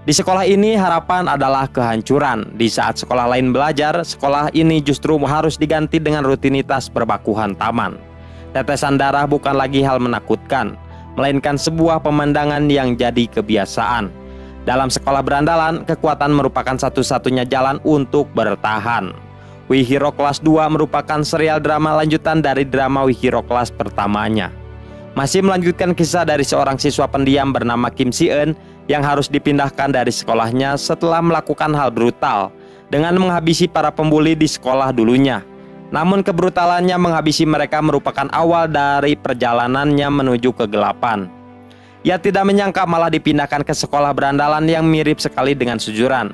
Di sekolah ini harapan adalah kehancuran. Di saat sekolah lain belajar, sekolah ini justru harus diganti dengan rutinitas perbakuhan taman. Tetesan darah bukan lagi hal menakutkan, melainkan sebuah pemandangan yang jadi kebiasaan. Dalam sekolah berandalan, kekuatan merupakan satu-satunya jalan untuk bertahan. Wihiro Kelas 2 merupakan serial drama lanjutan dari drama Wihiro Kelas pertamanya. Masih melanjutkan kisah dari seorang siswa pendiam bernama Kim Si-eun yang harus dipindahkan dari sekolahnya setelah melakukan hal brutal dengan menghabisi para pembuli di sekolah dulunya. Namun kebrutalannya menghabisi mereka merupakan awal dari perjalanannya menuju kegelapan. Ia tidak menyangka malah dipindahkan ke sekolah berandalan yang mirip sekali dengan Sujuran.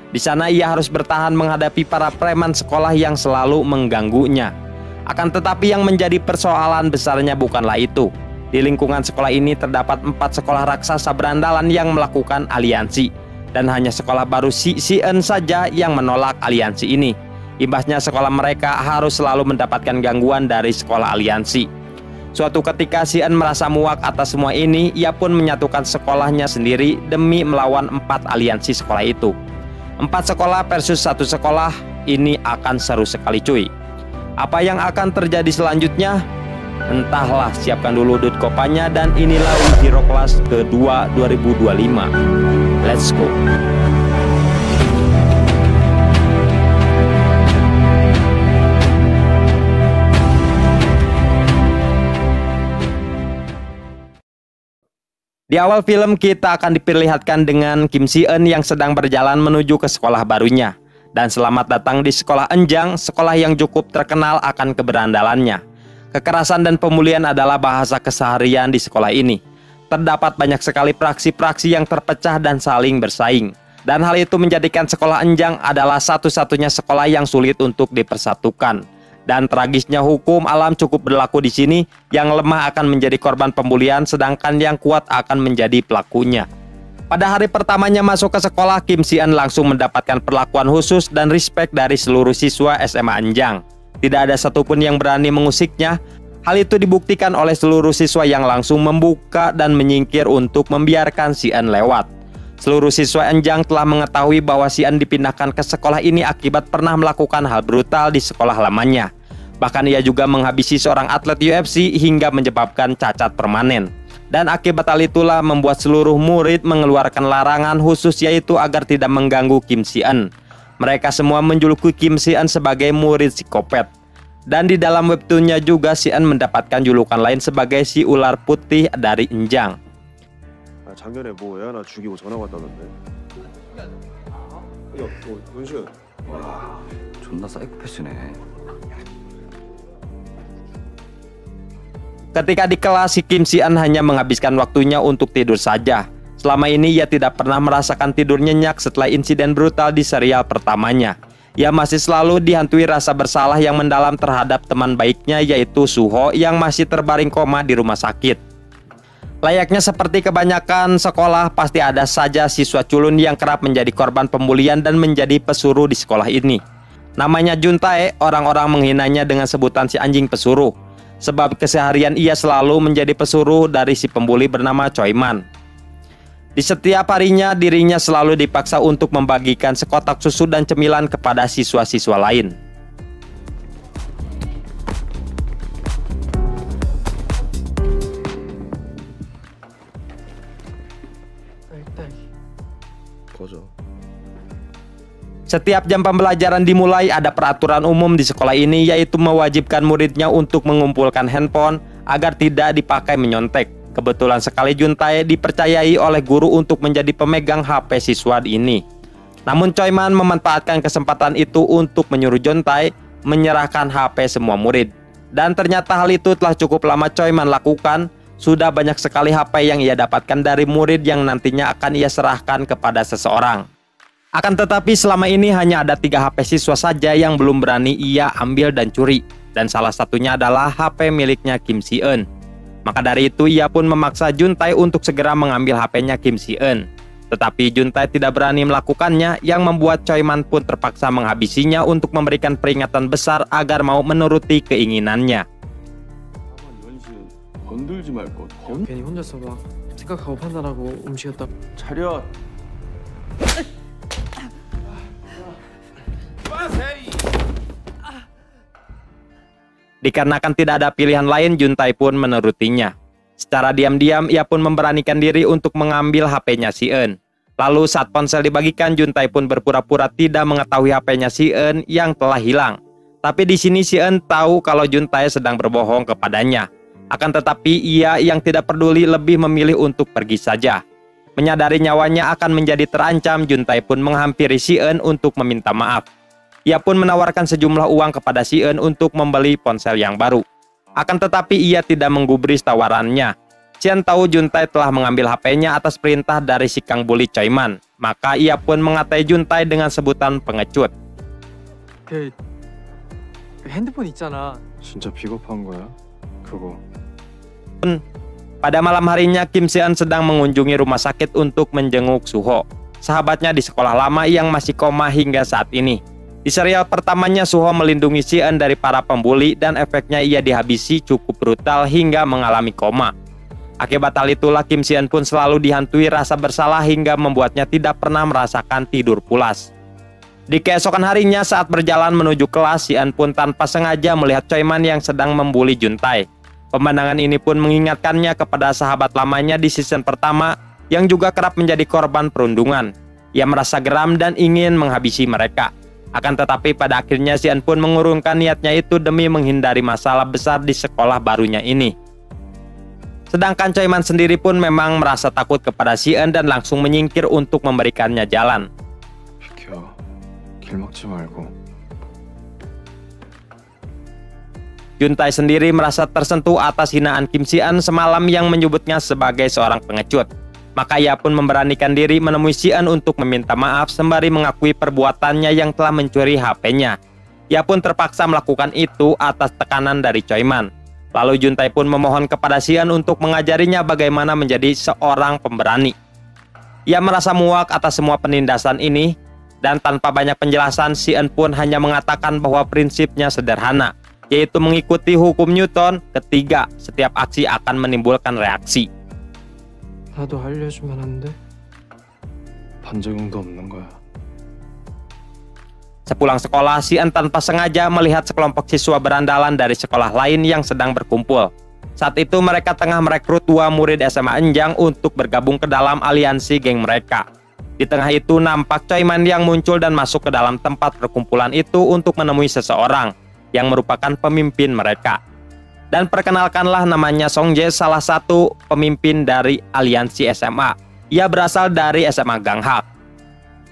Di sana ia harus bertahan menghadapi para preman sekolah yang selalu mengganggunya. Akan tetapi yang menjadi persoalan besarnya bukanlah itu. Di lingkungan sekolah ini terdapat 4 sekolah raksasa berandalan yang melakukan aliansi, dan hanya sekolah baru Si-eun saja yang menolak aliansi ini. Imbasnya sekolah mereka harus selalu mendapatkan gangguan dari sekolah aliansi. Suatu ketika Si-eun merasa muak atas semua ini, ia pun menyatukan sekolahnya sendiri demi melawan 4 aliansi sekolah itu. 4 sekolah versus 1 sekolah, ini akan seru sekali cuy. Apa yang akan terjadi selanjutnya? Entahlah, siapkan dulu dut kopanya, dan inilah Wihiro Kelas kedua 2025. Let's go. Di awal film kita akan diperlihatkan dengan Kim Si-eun yang sedang berjalan menuju ke sekolah barunya. Dan selamat datang di sekolah Enjang, sekolah yang cukup terkenal akan keberandalannya. Kekerasan dan pembulian adalah bahasa keseharian di sekolah ini. Terdapat banyak sekali praksi-praksi yang terpecah dan saling bersaing. Dan hal itu menjadikan sekolah Enjang adalah satu-satunya sekolah yang sulit untuk dipersatukan. Dan tragisnya hukum alam cukup berlaku di sini, yang lemah akan menjadi korban pembulian sedangkan yang kuat akan menjadi pelakunya. Pada hari pertamanya masuk ke sekolah, Kim Si-eun langsung mendapatkan perlakuan khusus dan respek dari seluruh siswa SMA Enjang. Tidak ada satupun yang berani mengusiknya. Hal itu dibuktikan oleh seluruh siswa yang langsung membuka dan menyingkir untuk membiarkan Si-eun lewat. Seluruh siswa Enjang telah mengetahui bahwa Si-eun dipindahkan ke sekolah ini akibat pernah melakukan hal brutal di sekolah lamanya. Bahkan ia juga menghabisi seorang atlet UFC hingga menyebabkan cacat permanen. Dan akibat hal itulah membuat seluruh murid mengeluarkan larangan khusus, yaitu agar tidak mengganggu Kim Si-eun. Mereka semua menjuluki Kim Si-eun sebagai murid psikopat. Dan di dalam webtoonnya juga Si-eun mendapatkan julukan lain sebagai si ular putih dari Enjang. 작년에 뭐 애 하나 죽이고 전화 왔다던데. 야, 문시현. 와, 존나 사이코패스네. Ketika di kelas, si Kim Si-eun hanya menghabiskan waktunya untuk tidur saja. Selama ini ia tidak pernah merasakan tidur nyenyak setelah insiden brutal di serial pertamanya. Ia masih selalu dihantui rasa bersalah yang mendalam terhadap teman baiknya, yaitu Suho yang masih terbaring koma di rumah sakit. Layaknya seperti kebanyakan sekolah, pasti ada saja siswa culun yang kerap menjadi korban pembulian dan menjadi pesuruh di sekolah ini. Namanya Juntae, orang-orang menghinanya dengan sebutan si anjing pesuruh. Sebab keseharian ia selalu menjadi pesuruh dari si pembuli bernama Choi-man. Di setiap harinya, dirinya selalu dipaksa untuk membagikan sekotak susu dan cemilan kepada siswa-siswa lain. Setiap jam pembelajaran dimulai, ada peraturan umum di sekolah ini, yaitu mewajibkan muridnya untuk mengumpulkan handphone agar tidak dipakai menyontek. Kebetulan sekali Juntae dipercayai oleh guru untuk menjadi pemegang HP siswa ini. Namun Choi-man memanfaatkan kesempatan itu untuk menyuruh Juntae menyerahkan HP semua murid. Dan ternyata hal itu telah cukup lama Choi-man lakukan. Sudah banyak sekali HP yang ia dapatkan dari murid yang nantinya akan ia serahkan kepada seseorang. Akan tetapi selama ini hanya ada 3 HP siswa saja yang belum berani ia ambil dan curi. Dan salah satunya adalah HP miliknya Kim Si-eun. Maka dari itu ia pun memaksa Juntae untuk segera mengambil HP-nya Kim Si-eun. Tetapi Juntae tidak berani melakukannya, yang membuat Choi-man pun terpaksa menghabisinya untuk memberikan peringatan besar agar mau menuruti keinginannya. 괜히 혼자서 막 생각하고 판단하고 움직였다. 차렷. Dikarenakan tidak ada pilihan lain, Juntai pun menurutinya. Secara diam-diam, ia pun memberanikan diri untuk mengambil HP-nya si Eun. Lalu saat ponsel dibagikan, Juntai pun berpura-pura tidak mengetahui HP-nya si Eun yang telah hilang. Tapi di sini si Eun tahu kalau Juntai sedang berbohong kepadanya. Akan tetapi ia yang tidak peduli lebih memilih untuk pergi saja. Menyadari nyawanya akan menjadi terancam, Juntai pun menghampiri si Eun untuk meminta maaf. Ia pun menawarkan sejumlah uang kepada si Eun untuk membeli ponsel yang baru. Akan tetapi ia tidak menggubris tawarannya. Si Eun tahu Juntai telah mengambil HP-nya atas perintah dari si Kang Bully Choi Man. Maka ia pun mengatai Juntai dengan sebutan pengecut. 그 핸드폰 있잖아. 진짜 비겁한 거야? 그거. Pada malam harinya, Kim Si Eun sedang mengunjungi rumah sakit untuk menjenguk Suho, sahabatnya di sekolah lama yang masih koma hingga saat ini. Di serial pertamanya, Suho melindungi Si Eun dari para pembuli dan efeknya ia dihabisi cukup brutal hingga mengalami koma. Akibat hal itulah Kim Si Eun pun selalu dihantui rasa bersalah hingga membuatnya tidak pernah merasakan tidur pulas. Di keesokan harinya saat berjalan menuju kelas, Si Eun pun tanpa sengaja melihat Choi Man yang sedang membuli Juntai. Pemandangan ini pun mengingatkannya kepada sahabat lamanya di season pertama yang juga kerap menjadi korban perundungan. Ia merasa geram dan ingin menghabisi mereka. Akan tetapi pada akhirnya Si Eun pun mengurungkan niatnya itu demi menghindari masalah besar di sekolah barunya ini. Sedangkan Choi Man sendiri pun memang merasa takut kepada Si Eun dan langsung menyingkir untuk memberikannya jalan. 비켜. 길 막지 말고. Juntai sendiri merasa tersentuh atas hinaan Kim Si Eun semalam yang menyebutnya sebagai seorang pengecut. Maka ia pun memberanikan diri menemui Si Eun untuk meminta maaf sembari mengakui perbuatannya yang telah mencuri HP-nya. Ia pun terpaksa melakukan itu atas tekanan dari Choi Man. Lalu Juntai pun memohon kepada Si Eun untuk mengajarinya bagaimana menjadi seorang pemberani. Ia merasa muak atas semua penindasan ini, dan tanpa banyak penjelasan Si Eun pun hanya mengatakan bahwa prinsipnya sederhana, yaitu mengikuti hukum Newton. Ketiga, setiap aksi akan menimbulkan reaksi. 나도 알려주면 안 돼? 반작용도 없는 거야. Sepulang sekolah, Si Eun tanpa sengaja melihat sekelompok siswa berandalan dari sekolah lain yang sedang berkumpul. Saat itu mereka tengah merekrut 2 murid SMA Enjang untuk bergabung ke dalam aliansi geng mereka. Di tengah itu nampak Choi Man yang muncul dan masuk ke dalam tempat perkumpulan itu untuk menemui seseorang yang merupakan pemimpin mereka. Dan perkenalkanlah, namanya Song Jae, salah satu pemimpin dari aliansi SMA. Ia berasal dari SMA Ganghak.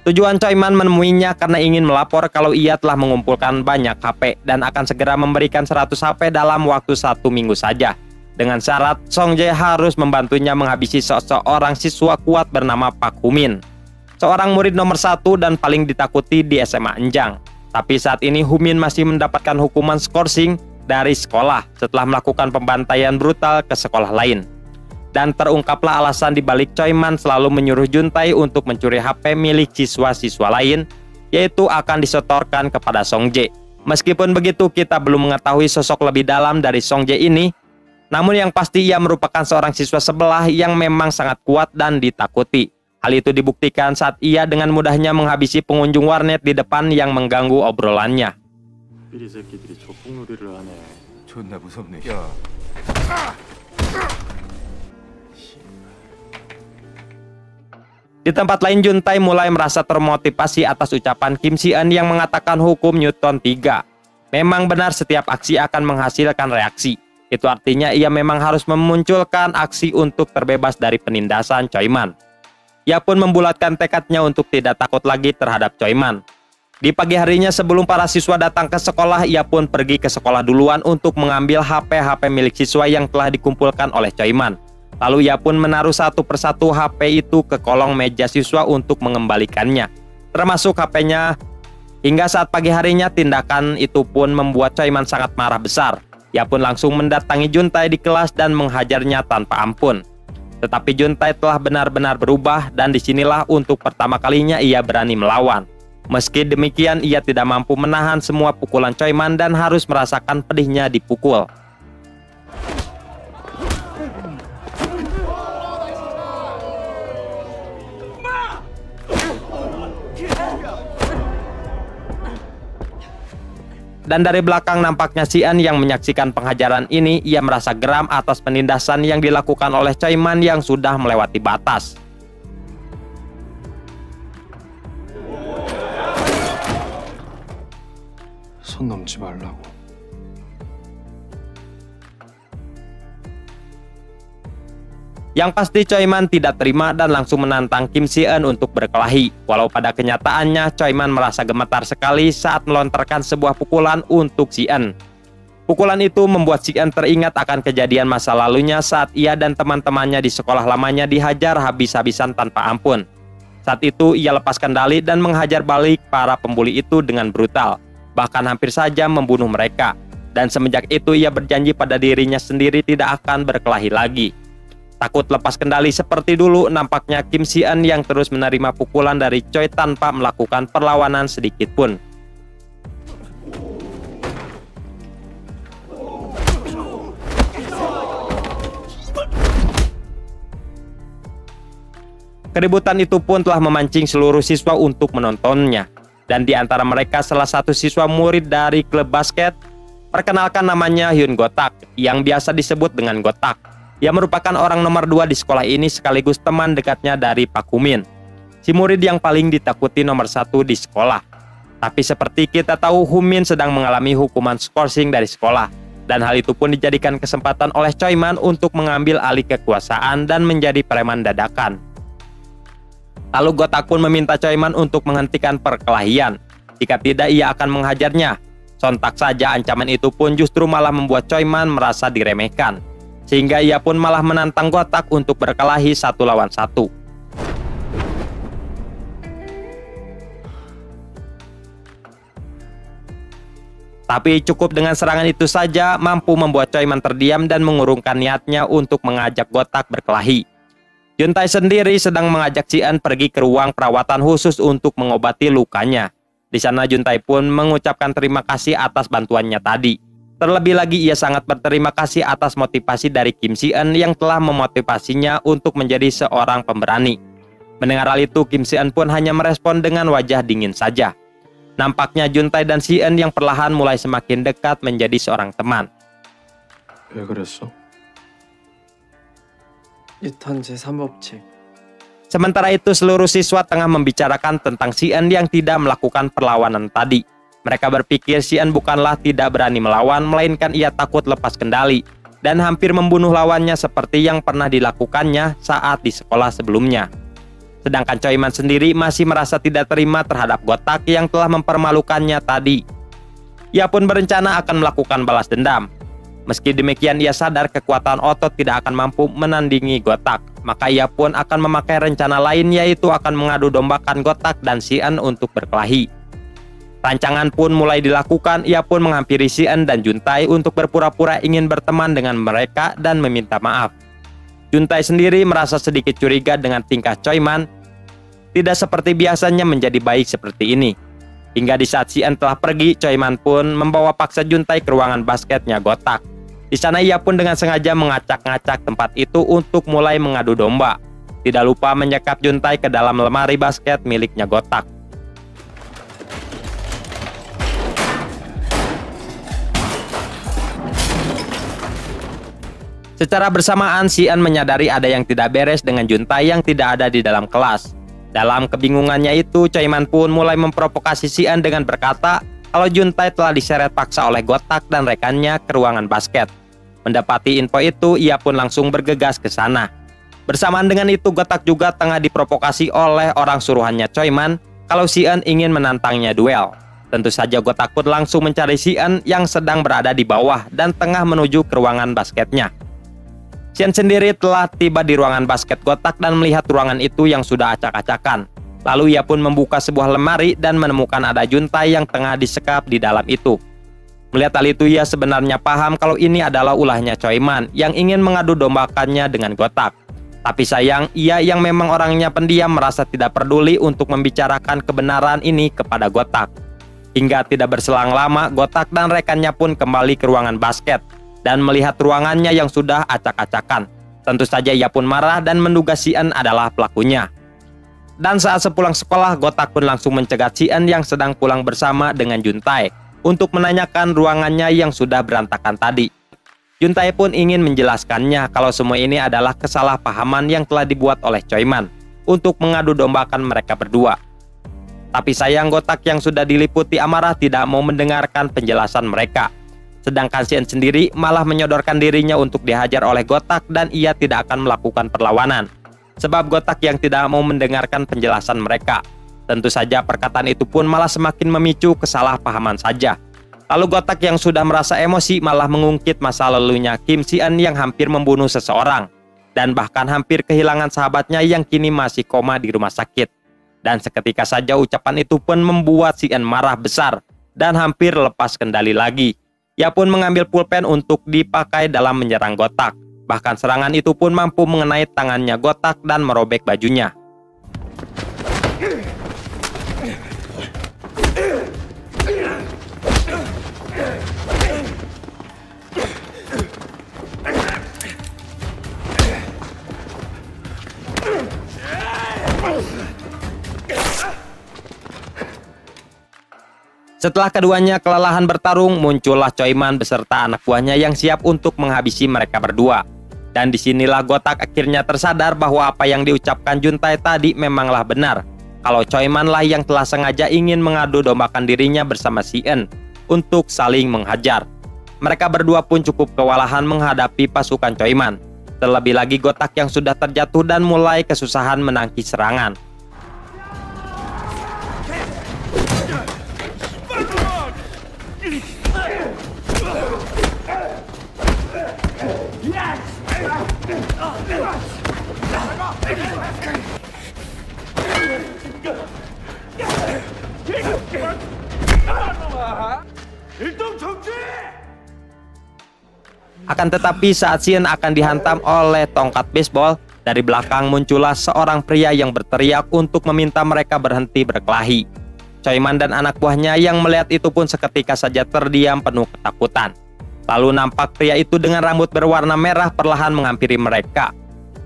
Tujuan Choi Man menemuinya karena ingin melapor kalau ia telah mengumpulkan banyak HP dan akan segera memberikan 100 HP dalam waktu 1 minggu saja. Dengan syarat Song Jae harus membantunya menghabisi seorang siswa kuat bernama Pak Humin, seorang murid nomor 1 dan paling ditakuti di SMA Enjang. Tapi saat ini Humin masih mendapatkan hukuman skorsing dari sekolah setelah melakukan pembantaian brutal ke sekolah lain. Dan terungkaplah alasan dibalik Choi Man selalu menyuruh Juntai untuk mencuri HP milik siswa-siswa lain, yaitu akan disetorkan kepada Song Jae. Meskipun begitu, kita belum mengetahui sosok lebih dalam dari Song Jae ini, namun yang pasti ia merupakan seorang siswa sebelah yang memang sangat kuat dan ditakuti. Hal itu dibuktikan saat ia dengan mudahnya menghabisi pengunjung warnet di depan yang mengganggu obrolannya. 삐리 새끼들이 조폭놀이를 하네. 존나 무섭네. 야. Di tempat lain, Juntai mulai merasa termotivasi atas ucapan Kim Si Eun yang mengatakan hukum Newton 3. Memang benar setiap aksi akan menghasilkan reaksi. Itu artinya ia memang harus memunculkan aksi untuk terbebas dari penindasan Choi Man. Ia pun membulatkan tekadnya untuk tidak takut lagi terhadap Choi Man. Di pagi harinya sebelum para siswa datang ke sekolah, ia pun pergi ke sekolah duluan untuk mengambil HP-HP milik siswa yang telah dikumpulkan oleh Choi Man. Lalu ia pun menaruh satu persatu HP itu ke kolong meja siswa untuk mengembalikannya, termasuk HP-nya. Hingga saat pagi harinya, tindakan itu pun membuat Choi Man sangat marah besar. Ia pun langsung mendatangi Juntai di kelas dan menghajarnya tanpa ampun. Tetapi Juntai telah benar-benar berubah dan disinilah untuk pertama kalinya ia berani melawan. Meski demikian, ia tidak mampu menahan semua pukulan Choi Man dan harus merasakan pedihnya dipukul. Dan dari belakang nampaknya si En yang menyaksikan penghajaran ini, ia merasa geram atas penindasan yang dilakukan oleh Choi Man yang sudah melewati batas. 손 넘지 말라고. Yang pasti Choi Man tidak terima dan langsung menantang Kim Si Eun untuk berkelahi. Walau pada kenyataannya Choi Man merasa gemetar sekali saat melontarkan sebuah pukulan untuk si Eun. Pukulan itu membuat si Eun teringat akan kejadian masa lalunya saat ia dan teman-temannya di sekolah lamanya dihajar habis-habisan tanpa ampun. Saat itu ia lepas kendali dan menghajar balik para pembuli itu dengan brutal, bahkan hampir saja membunuh mereka. Dan semenjak itu ia berjanji pada dirinya sendiri tidak akan berkelahi lagi. Takut lepas kendali seperti dulu, nampaknya Kim Si Eun yang terus menerima pukulan dari Choi tanpa melakukan perlawanan sedikit pun. Keributan itu pun telah memancing seluruh siswa untuk menontonnya. Dan di antara mereka salah satu siswa murid dari klub basket, perkenalkan namanya Hyun Gotak, yang biasa disebut dengan Gotak. Ia merupakan orang nomor 2 di sekolah ini sekaligus teman dekatnya dari Pak Kumin, si murid yang paling ditakuti nomor 1 di sekolah. Tapi seperti kita tahu, Humin sedang mengalami hukuman skorsing dari sekolah. Dan hal itu pun dijadikan kesempatan oleh Choi Man untuk mengambil alih kekuasaan dan menjadi preman dadakan. Lalu Gotak pun meminta Choi Man untuk menghentikan perkelahian. Jika tidak, ia akan menghajarnya. Sontak saja ancaman itu pun justru malah membuat Choi Man merasa diremehkan. Sehingga ia pun malah menantang Gotak untuk berkelahi 1 lawan 1. Tapi cukup dengan serangan itu saja mampu membuat Choi Man terdiam dan mengurungkan niatnya untuk mengajak Gotak berkelahi. Juntae sendiri sedang mengajak si Eun pergi ke ruang perawatan khusus untuk mengobati lukanya. Di sana Juntae pun mengucapkan terima kasih atas bantuannya tadi. Terlebih lagi ia sangat berterima kasih atas motivasi dari Kim Si Eun yang telah memotivasinya untuk menjadi seorang pemberani. Mendengar hal itu, Kim Si Eun pun hanya merespon dengan wajah dingin saja. Nampaknya Juntae dan Si Eun yang perlahan mulai semakin dekat menjadi seorang teman. 왜 그랬어? 유턴 제3법칙. Sementara itu seluruh siswa tengah membicarakan tentang Si Eun yang tidak melakukan perlawanan tadi. Mereka berpikir si Eun bukanlah tidak berani melawan, melainkan ia takut lepas kendali dan hampir membunuh lawannya seperti yang pernah dilakukannya saat di sekolah sebelumnya. Sedangkan Choi Man sendiri masih merasa tidak terima terhadap Gotak yang telah mempermalukannya tadi. Ia pun berencana akan melakukan balas dendam. Meski demikian ia sadar kekuatan otot tidak akan mampu menandingi Gotak, maka ia pun akan memakai rencana lain, yaitu akan mengadu dombakan Gotak dan si Eun untuk berkelahi. Rancangan pun mulai dilakukan, ia pun menghampiri Si Eun dan Juntae untuk berpura-pura ingin berteman dengan mereka dan meminta maaf. Juntae sendiri merasa sedikit curiga dengan tingkah Choi Man, tidak seperti biasanya menjadi baik seperti ini. Hingga di saat Si Eun telah pergi, Choi Man pun membawa paksa Juntae ke ruangan basketnya Gotak. Di sana ia pun dengan sengaja mengacak-ngacak tempat itu untuk mulai mengadu domba. Tidak lupa menyekap Juntae ke dalam lemari basket miliknya Gotak. Secara bersamaan, Si Eun menyadari ada yang tidak beres dengan Juntae yang tidak ada di dalam kelas. Dalam kebingungannya itu, Choi Man pun mulai memprovokasi Si Eun dengan berkata kalau Juntae telah diseret paksa oleh Gotak dan rekannya ke ruangan basket. Mendapati info itu, ia pun langsung bergegas ke sana. Bersamaan dengan itu, Gotak juga tengah diprovokasi oleh orang suruhannya Choi Man kalau Si Eun ingin menantangnya duel. Tentu saja Gotak pun langsung mencari Si Eun yang sedang berada di bawah dan tengah menuju ke ruangan basketnya. Si Eun sendiri telah tiba di ruangan basket Gotak dan melihat ruangan itu yang sudah acak-acakan. Lalu ia pun membuka sebuah lemari dan menemukan ada Juntae yang tengah disekap di dalam itu. Melihat hal itu, ia sebenarnya paham kalau ini adalah ulahnya Choi Man yang ingin mengadu dombakannya dengan Gotak. Tapi sayang, ia yang memang orangnya pendiam merasa tidak peduli untuk membicarakan kebenaran ini kepada Gotak. Hingga tidak berselang lama, Gotak dan rekannya pun kembali ke ruangan basket dan melihat ruangannya yang sudah acak-acakan. Tentu saja ia pun marah dan menduga Si Eun adalah pelakunya. Dan saat sepulang sekolah, Gotak pun langsung mencegat Si Eun yang sedang pulang bersama dengan Juntae untuk menanyakan ruangannya yang sudah berantakan tadi. Juntae pun ingin menjelaskannya kalau semua ini adalah kesalahpahaman yang telah dibuat oleh Choi Man untuk mengadu dombakan mereka berdua. Tapi sayang Gotak yang sudah diliputi amarah tidak mau mendengarkan penjelasan mereka. Sedangkan Sien sendiri malah menyodorkan dirinya untuk dihajar oleh Gotak dan ia tidak akan melakukan perlawanan. Sebab Gotak yang tidak mau mendengarkan penjelasan mereka. Tentu saja perkataan itu pun malah semakin memicu kesalahpahaman saja. Lalu Gotak yang sudah merasa emosi malah mengungkit masa lalunya Kim Si-eun yang hampir membunuh seseorang. Dan bahkan hampir kehilangan sahabatnya yang kini masih koma di rumah sakit. Dan seketika saja ucapan itu pun membuat Si-eun marah besar dan hampir lepas kendali lagi. Ia pun mengambil pulpen untuk dipakai dalam menyerang Gotak. Bahkan serangan itu pun mampu mengenai tangannya Gotak dan merobek bajunya. Setelah keduanya kelelahan bertarung, muncullah Choi Man beserta anak buahnya yang siap untuk menghabisi mereka berdua. Dan disinilah Gotak akhirnya tersadar bahwa apa yang diucapkan Juntae tadi memanglah benar. Kalau Choi Man lah yang telah sengaja ingin mengadu dombakan dirinya bersama Si-eun untuk saling menghajar. Mereka berdua pun cukup kewalahan menghadapi pasukan Choi Man. Terlebih lagi Gotak yang sudah terjatuh dan mulai kesusahan menangkis serangan. Akan tetapi saat Si-eun akan dihantam oleh tongkat baseball, dari belakang muncullah seorang pria yang berteriak untuk meminta mereka berhenti berkelahi. Choi Man dan anak buahnya yang melihat itu pun seketika saja terdiam penuh ketakutan. Lalu nampak pria itu dengan rambut berwarna merah perlahan menghampiri mereka.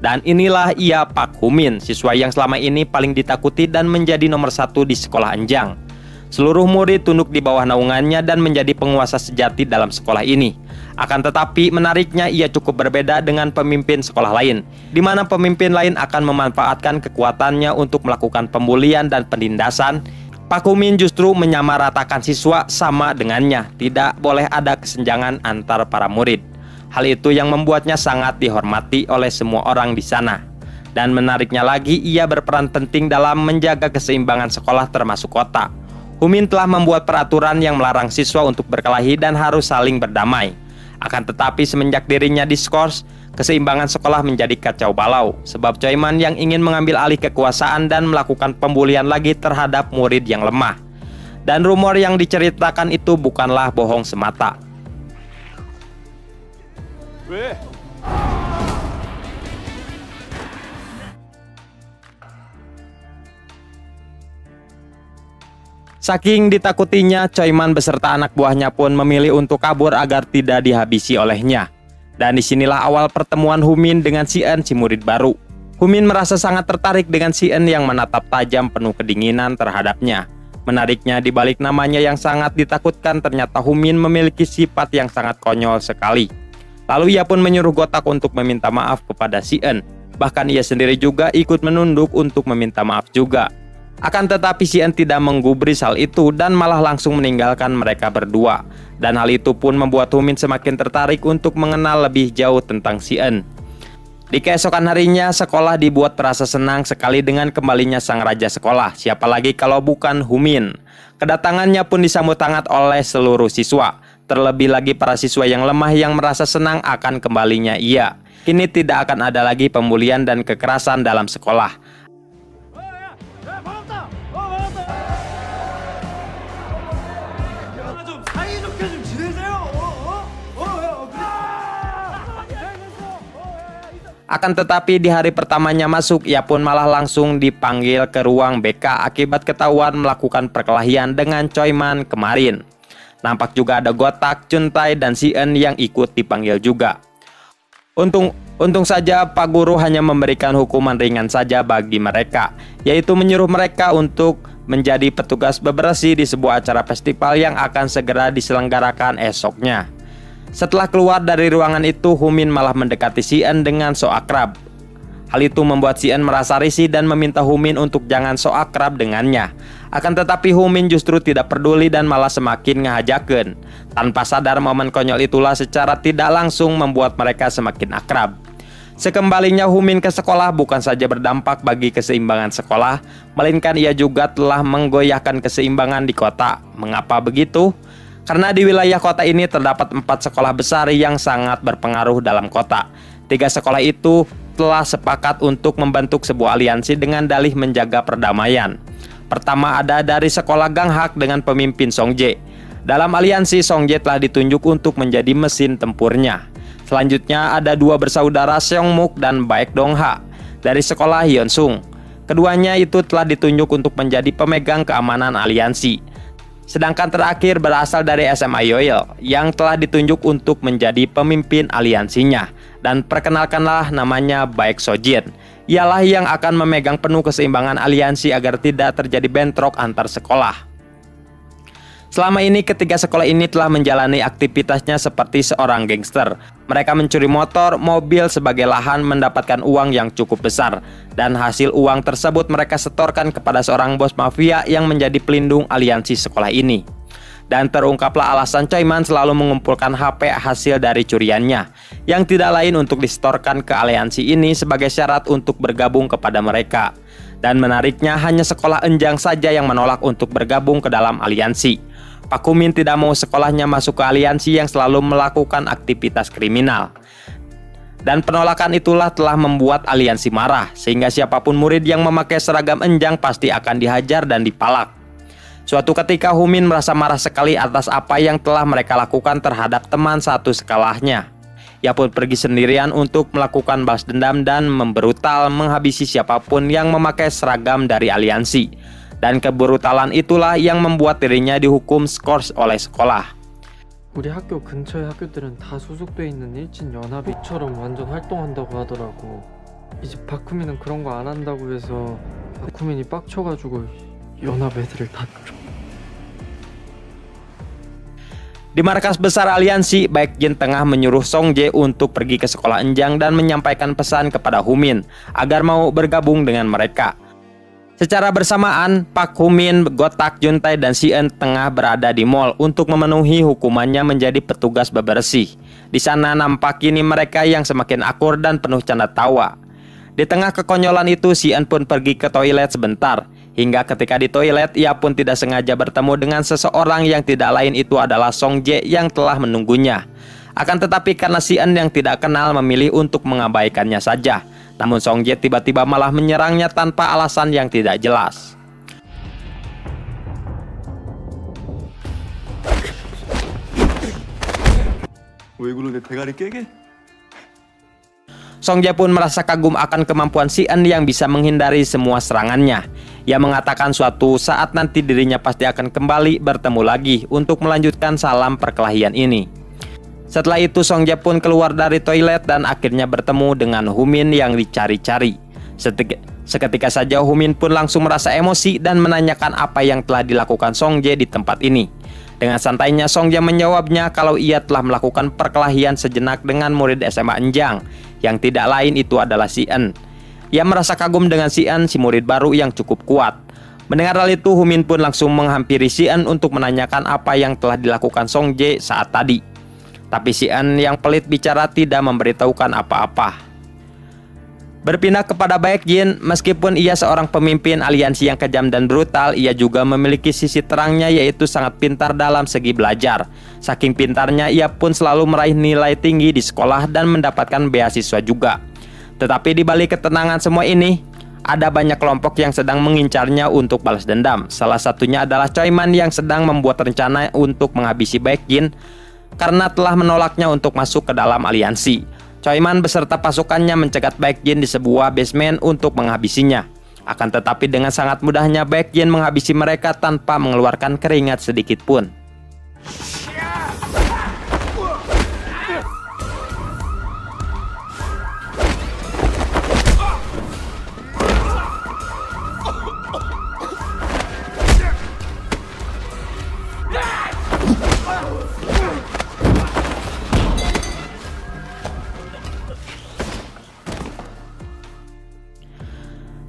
Dan inilah ia Pak Humin, siswa yang selama ini paling ditakuti dan menjadi nomor 1 di sekolah Enjang. Seluruh murid tunduk di bawah naungannya dan menjadi penguasa sejati dalam sekolah ini. Akan tetapi menariknya ia cukup berbeda dengan pemimpin sekolah lain, di mana pemimpin lain akan memanfaatkan kekuatannya untuk melakukan pembulian dan penindasan. Pak Humin justru menyamaratakan siswa sama dengannya, tidak boleh ada kesenjangan antar para murid. Hal itu yang membuatnya sangat dihormati oleh semua orang di sana. Dan menariknya lagi, ia berperan penting dalam menjaga keseimbangan sekolah termasuk kota. Humin telah membuat peraturan yang melarang siswa untuk berkelahi dan harus saling berdamai. Akan tetapi semenjak dirinya diskors, keseimbangan sekolah menjadi kacau balau. Sebab Choi Man yang ingin mengambil alih kekuasaan dan melakukan pembulian lagi terhadap murid yang lemah. Dan rumor yang diceritakan itu bukanlah bohong semata. Saking ditakutinya, Choi Man beserta anak buahnya pun memilih untuk kabur agar tidak dihabisi olehnya. Dan disinilah awal pertemuan Humin dengan Si-eun, si murid baru. Humin merasa sangat tertarik dengan Si-eun yang menatap tajam penuh kedinginan terhadapnya. Menariknya, di balik namanya yang sangat ditakutkan, ternyata Humin memiliki sifat yang sangat konyol sekali. Lalu ia pun menyuruh Gotak untuk meminta maaf kepada Si-eun. Bahkan ia sendiri juga ikut menunduk untuk meminta maaf juga. Akan tetapi Si-eun tidak menggubris hal itu dan malah langsung meninggalkan mereka berdua. Dan hal itu pun membuat Humin semakin tertarik untuk mengenal lebih jauh tentang Si-eun. Di keesokan harinya, sekolah dibuat terasa senang sekali dengan kembalinya sang raja sekolah. Siapa lagi kalau bukan Humin. Kedatangannya pun disambut hangat oleh seluruh siswa. Terlebih lagi para siswa yang lemah yang merasa senang akan kembalinya ia. Kini tidak akan ada lagi pembulian dan kekerasan dalam sekolah. Akan tetapi di hari pertamanya masuk, ia pun malah langsung dipanggil ke ruang BK akibat ketahuan melakukan perkelahian dengan Choi Man kemarin. Nampak juga ada Gotak, Juntae, dan Si-eun yang ikut dipanggil juga. Untung saja Pak Guru hanya memberikan hukuman ringan saja bagi mereka, yaitu menyuruh mereka untuk menjadi petugas bebersih di sebuah acara festival yang akan segera diselenggarakan esoknya. Setelah keluar dari ruangan itu, Humin malah mendekati Sian dengan so akrab. Hal itu membuat Sian merasa risih dan meminta Humin untuk jangan so akrab dengannya. Akan tetapi Humin justru tidak peduli dan malah semakin ngehajakeun. Tanpa sadar, momen konyol itulah secara tidak langsung membuat mereka semakin akrab. Sekembalinya Humin ke sekolah bukan saja berdampak bagi keseimbangan sekolah, melainkan ia juga telah menggoyahkan keseimbangan di kota. Mengapa begitu? Karena di wilayah kota ini terdapat 4 sekolah besar yang sangat berpengaruh dalam kota. 3 sekolah itu telah sepakat untuk membentuk sebuah aliansi dengan dalih menjaga perdamaian. Pertama ada dari sekolah Ganghak dengan pemimpin Songje. Dalam aliansi, Songje telah ditunjuk untuk menjadi mesin tempurnya. Selanjutnya ada 2 bersaudara Seongmuk dan Baek Dongha dari sekolah Hyonsung. Keduanya itu telah ditunjuk untuk menjadi pemegang keamanan aliansi. Sedangkan terakhir berasal dari SMA Yoil yang telah ditunjuk untuk menjadi pemimpin aliansinya. Dan perkenalkanlah namanya Baek Sojin. Ialah yang akan memegang penuh keseimbangan aliansi agar tidak terjadi bentrok antar sekolah. Selama ini ketiga sekolah ini telah menjalani aktivitasnya seperti seorang gangster. Mereka mencuri motor, mobil sebagai lahan mendapatkan uang yang cukup besar. Dan hasil uang tersebut mereka setorkan kepada seorang bos mafia yang menjadi pelindung aliansi sekolah ini. Dan terungkaplah alasan Choi-man selalu mengumpulkan HP hasil dari curiannya, yang tidak lain untuk disetorkan ke aliansi ini sebagai syarat untuk bergabung kepada mereka. Dan menariknya, hanya sekolah Enjang saja yang menolak untuk bergabung ke dalam aliansi. Pak Humin tidak mau sekolahnya masuk ke aliansi yang selalu melakukan aktivitas kriminal. Dan penolakan itulah telah membuat aliansi marah, sehingga siapapun murid yang memakai seragam Enjang pasti akan dihajar dan dipalak. Suatu ketika Humin merasa marah sekali atas apa yang telah mereka lakukan terhadap teman satu sekolahnya. Ia pun pergi sendirian untuk melakukan balas dendam dan membrutal menghabisi siapapun yang memakai seragam dari aliansi. Dan kebrutalan itulah yang membuat dirinya dihukum skors oleh sekolah. 우리 학교 근처의 학교들은 다 소속돼 있는 일진 연합이처럼 완전 활동한다고 하더라고. 이제 박후민은 그런 거 안 한다고 해서 박후민이 빡쳐가지고 연합 애들을 다 Di markas besar aliansi, Baek Jin tengah menyuruh Songje untuk pergi ke sekolah Enjang dan menyampaikan pesan kepada Humin agar mau bergabung dengan mereka. Secara bersamaan, Pak Humin, Gotak, Juntae, dan Sien tengah berada di mall untuk memenuhi hukumannya menjadi petugas bebersih. Di sana nampak kini mereka yang semakin akur dan penuh canda tawa. Di tengah kekonyolan itu, Sien pun pergi ke toilet sebentar. Hingga ketika di toilet, ia pun tidak sengaja bertemu dengan seseorang yang tidak lain itu adalah Songje yang telah menunggunya. Akan tetapi karena Sien yang tidak kenal memilih untuk mengabaikannya saja. Namun Songje tiba-tiba malah menyerangnya tanpa alasan yang tidak jelas. 왜 그러네 대가리 깨게? Songje pun merasa kagum akan kemampuan Sien yang bisa menghindari semua serangannya. Ia mengatakan suatu saat nanti dirinya pasti akan kembali bertemu lagi untuk melanjutkan salam perkelahian ini. Setelah itu Songje pun keluar dari toilet dan akhirnya bertemu dengan Humin yang dicari-cari. Seketika saja Humin pun langsung merasa emosi dan menanyakan apa yang telah dilakukan Songje di tempat ini. Dengan santainya Songje menjawabnya kalau ia telah melakukan perkelahian sejenak dengan murid SMA Enjang, yang tidak lain itu adalah Sien. Ia merasa kagum dengan Sien, si murid baru yang cukup kuat. Mendengar hal itu, Humin pun langsung menghampiri Sien untuk menanyakan apa yang telah dilakukan Songje saat tadi. Tapi Sien yang pelit bicara tidak memberitahukan apa-apa. Berpindah kepada Baek Jin, meskipun ia seorang pemimpin aliansi yang kejam dan brutal, ia juga memiliki sisi terangnya, yaitu sangat pintar dalam segi belajar. Saking pintarnya, ia pun selalu meraih nilai tinggi di sekolah dan mendapatkan beasiswa juga. Tetapi di balik ketenangan semua ini, ada banyak kelompok yang sedang mengincarnya untuk balas dendam. Salah satunya adalah Choi-man yang sedang membuat rencana untuk menghabisi Baek Jin karena telah menolaknya untuk masuk ke dalam aliansi. Choi-man beserta pasukannya mencegat Baek Jin di sebuah basement untuk menghabisinya. Akan tetapi dengan sangat mudahnya Baek Jin menghabisi mereka tanpa mengeluarkan keringat sedikit pun.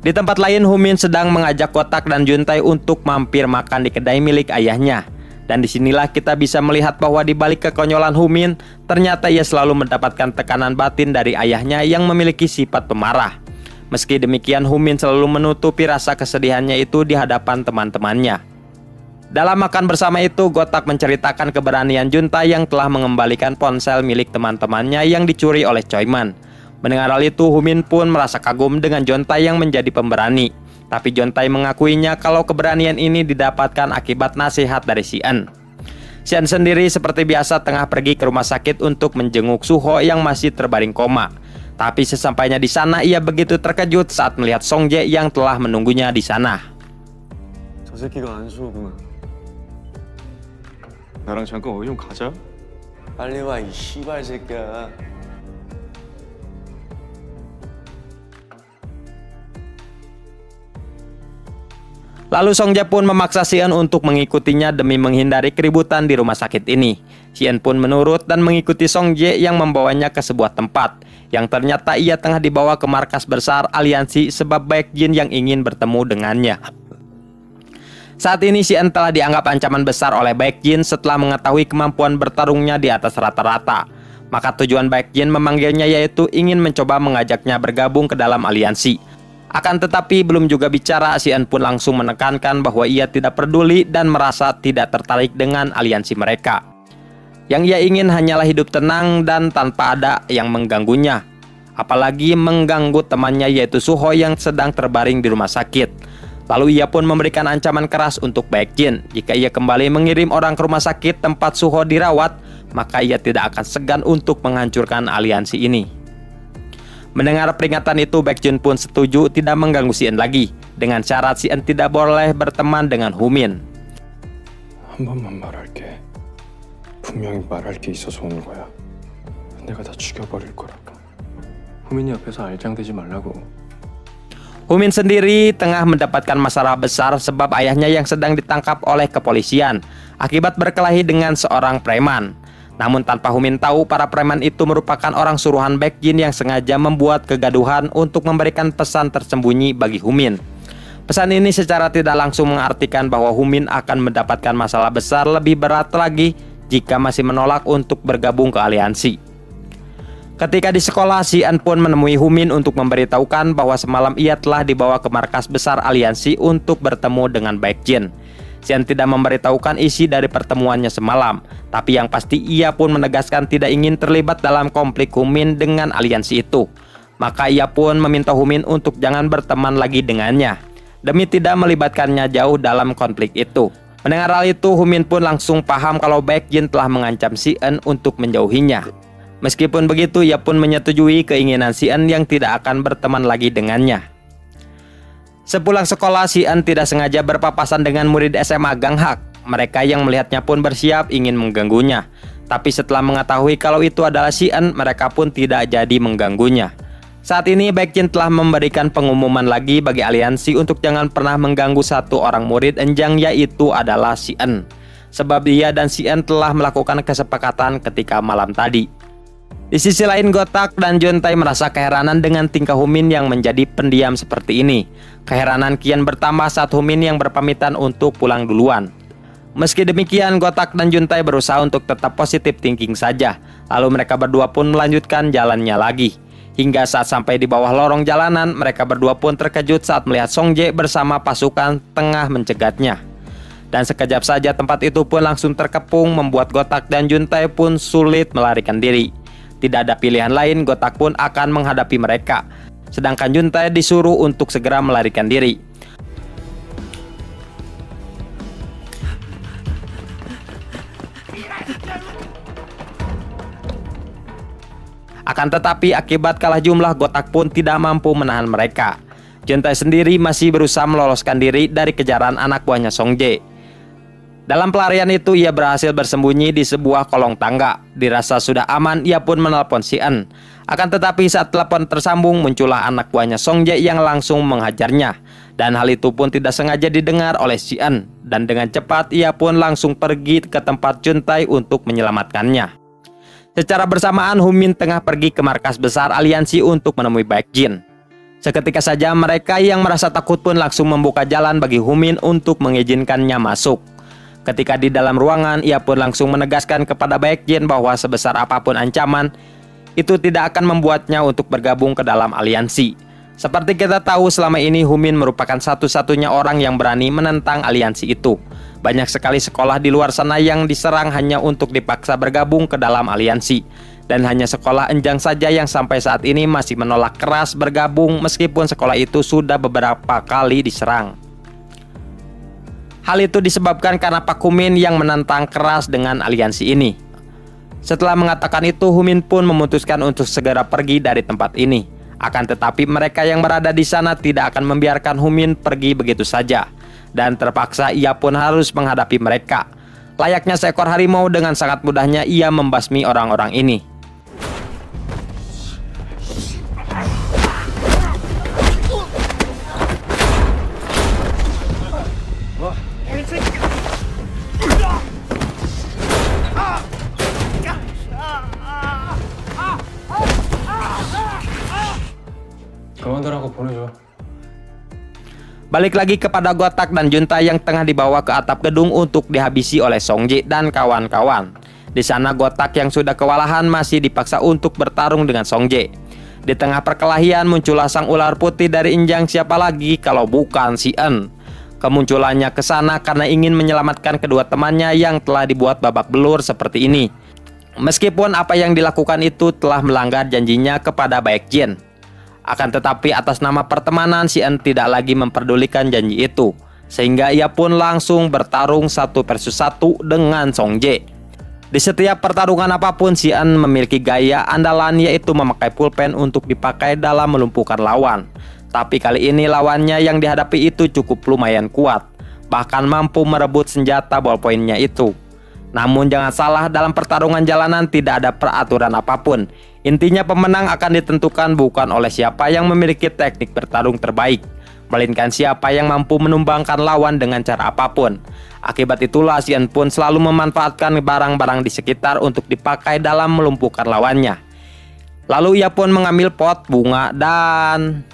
Di tempat lain, Humin sedang mengajak Gotak dan Juntai untuk mampir makan di kedai milik ayahnya. Dan disinilah kita bisa melihat bahwa di balik kekonyolan Humin, ternyata ia selalu mendapatkan tekanan batin dari ayahnya yang memiliki sifat pemarah. Meski demikian, Humin selalu menutupi rasa kesedihannya itu di hadapan teman-temannya. Dalam makan bersama itu, Gotak menceritakan keberanian Juntai yang telah mengembalikan ponsel milik teman-temannya yang dicuri oleh Choiman. Mendengar hal itu, Humin pun merasa kagum dengan Juntai yang menjadi pemberani. Tapi Juntai mengakuinya kalau keberanian ini didapatkan akibat nasihat dari Si-en. Si-en sendiri seperti biasa tengah pergi ke rumah sakit untuk menjenguk Suho yang masih terbaring koma. Tapi sesampainya di sana, ia begitu terkejut saat melihat Song-jae yang telah menunggunya di sana. 저 새끼가 안수호구나. 나랑 잠깐 어디 좀 가자. 빨리 와, 이 씨발 새끼야. Lalu Song-jae pun memaksa Si-en untuk mengikutinya demi menghindari keributan di rumah sakit ini. Si-en pun menurut dan mengikuti Song-jae yang membawanya ke sebuah tempat yang ternyata ia tengah dibawa ke markas besar aliansi sebab Baekjin yang ingin bertemu dengannya. Saat ini Si-en telah dianggap ancaman besar oleh Baekjin setelah mengetahui kemampuan bertarungnya di atas rata-rata. Maka tujuan Baekjin memanggilnya yaitu ingin mencoba mengajaknya bergabung ke dalam aliansi. Akan tetapi belum juga bicara, Si-en pun langsung menekankan bahwa ia tidak peduli dan merasa tidak tertarik dengan aliansi mereka. Yang ia ingin hanyalah hidup tenang dan tanpa ada yang mengganggunya. Apalagi mengganggu temannya yaitu Suho yang sedang terbaring di rumah sakit. Lalu ia pun memberikan ancaman keras untuk Baekjin. Jika ia kembali mengirim orang ke rumah sakit tempat Suho dirawat, maka ia tidak akan segan untuk menghancurkan aliansi ini. Mendengar peringatan itu, Baekjin pun setuju tidak mengganggu Si-en lagi, dengan syarat Si-en tidak boleh berteman dengan Humin. 한 번만 말할게. 분명히 말할 게 있어서 오는 거야. 내가 다 죽여버릴 거라고. 후민이 옆에서 알짱대지 말라고. Humin sendiri tengah mendapatkan masalah besar sebab ayahnya yang sedang ditangkap oleh kepolisian akibat berkelahi dengan seorang preman. Namun tanpa Humin tahu, para preman itu merupakan orang suruhan Baekjin yang sengaja membuat kegaduhan untuk memberikan pesan tersembunyi bagi Humin. Pesan ini secara tidak langsung mengartikan bahwa Humin akan mendapatkan masalah besar lebih berat lagi jika masih menolak untuk bergabung ke aliansi. Ketika di sekolah, Si-en pun menemui Humin untuk memberitahukan bahwa semalam ia telah dibawa ke markas besar aliansi untuk bertemu dengan Baekjin. Si-en tidak memberitahukan isi dari pertemuannya semalam, tapi yang pasti ia pun menegaskan tidak ingin terlibat dalam konflik Humin dengan aliansi itu. Maka ia pun meminta Humin untuk jangan berteman lagi dengannya, demi tidak melibatkannya jauh dalam konflik itu. Mendengar hal itu, Humin pun langsung paham kalau Baekjin telah mengancam Si-en untuk menjauhinya. Meskipun begitu, ia pun menyetujui keinginan Si-en yang tidak akan berteman lagi dengannya. Sepulang sekolah, Si-en tidak sengaja berpapasan dengan murid SMA Ganghak. Mereka yang melihatnya pun bersiap ingin mengganggunya. Tapi setelah mengetahui kalau itu adalah Si-en, mereka pun tidak jadi mengganggunya. Saat ini Baekjin telah memberikan pengumuman lagi bagi aliansi untuk jangan pernah mengganggu satu orang murid enjang, yaitu adalah Si-en. Sebab dia dan Si-en telah melakukan kesepakatan ketika malam tadi. Di sisi lain, Gotak dan Juntai merasa keheranan dengan tingkah Humin yang menjadi pendiam seperti ini. Keheranan kian bertambah saat Humin yang berpamitan untuk pulang duluan. Meski demikian, Gotak dan Juntai berusaha untuk tetap positif thinking saja. Lalu mereka berdua pun melanjutkan jalannya lagi. Hingga saat sampai di bawah lorong jalanan, mereka berdua pun terkejut saat melihat Song-jae bersama pasukan tengah mencegatnya. Dan sekejap saja tempat itu pun langsung terkepung, membuat Gotak dan Juntai pun sulit melarikan diri. Tidak ada pilihan lain, Gotak pun akan menghadapi mereka. Sedangkan Juntai disuruh untuk segera melarikan diri. Akan tetapi akibat kalah jumlah, Gotak pun tidak mampu menahan mereka. Juntai sendiri masih berusaha meloloskan diri dari kejaran anak buahnya Song-jae. Dalam pelarian itu, ia berhasil bersembunyi di sebuah kolong tangga. Dirasa sudah aman, ia pun menelpon Si-en. Akan tetapi saat telepon tersambung, muncullah anak buahnya Song-jae yang langsung menghajarnya. Dan hal itu pun tidak sengaja didengar oleh Si-en. Dan dengan cepat, ia pun langsung pergi ke tempat Juntai untuk menyelamatkannya. Secara bersamaan, Humin tengah pergi ke markas besar aliansi untuk menemui Baekjin. Seketika saja mereka yang merasa takut pun langsung membuka jalan bagi Humin untuk mengizinkannya masuk. Ketika di dalam ruangan, ia pun langsung menegaskan kepada Baekjin bahwa sebesar apapun ancaman, itu tidak akan membuatnya untuk bergabung ke dalam aliansi. Seperti kita tahu, selama ini Humin merupakan satu-satunya orang yang berani menentang aliansi itu. Banyak sekali sekolah di luar sana yang diserang hanya untuk dipaksa bergabung ke dalam aliansi. Dan hanya sekolah Enjang saja yang sampai saat ini masih menolak keras bergabung meskipun sekolah itu sudah beberapa kali diserang. Hal itu disebabkan karena Pak Humin yang menentang keras dengan aliansi ini. Setelah mengatakan itu, Humin pun memutuskan untuk segera pergi dari tempat ini. Akan tetapi mereka yang berada di sana tidak akan membiarkan Humin pergi begitu saja. Dan terpaksa ia pun harus menghadapi mereka. Layaknya seekor harimau, dengan sangat mudahnya ia membasmi orang-orang ini. 그만두라고 보내줘. Balik lagi kepada Gotak dan Junta yang tengah dibawa ke atap gedung untuk dihabisi oleh Songjae dan kawan-kawan. Di sana Gotak yang sudah kewalahan masih dipaksa untuk bertarung dengan Songjae. Di tengah perkelahian muncullah sang ular putih dari Enjang, siapa lagi kalau bukan si En. Kemunculannya ke sana karena ingin menyelamatkan kedua temannya yang telah dibuat babak belur seperti ini. Meskipun apa yang dilakukan itu telah melanggar janjinya kepada Baekjin. Akan tetapi atas nama pertemanan, si En tidak lagi memperdulikan janji itu. Sehingga ia pun langsung bertarung 1 versus 1 dengan Songjae. Di setiap pertarungan apapun, si En memiliki gaya andalan, yaitu memakai pulpen untuk dipakai dalam melumpuhkan lawan. Tapi kali ini lawannya yang dihadapi itu cukup lumayan kuat. Bahkan mampu merebut senjata ballpointnya itu. Namun jangan salah, dalam pertarungan jalanan tidak ada peraturan apapun. Intinya pemenang akan ditentukan bukan oleh siapa yang memiliki teknik bertarung terbaik, melainkan siapa yang mampu menumbangkan lawan dengan cara apapun. Akibat itulah si En pun selalu memanfaatkan barang-barang di sekitar untuk dipakai dalam melumpuhkan lawannya. Lalu ia pun mengambil pot bunga dan...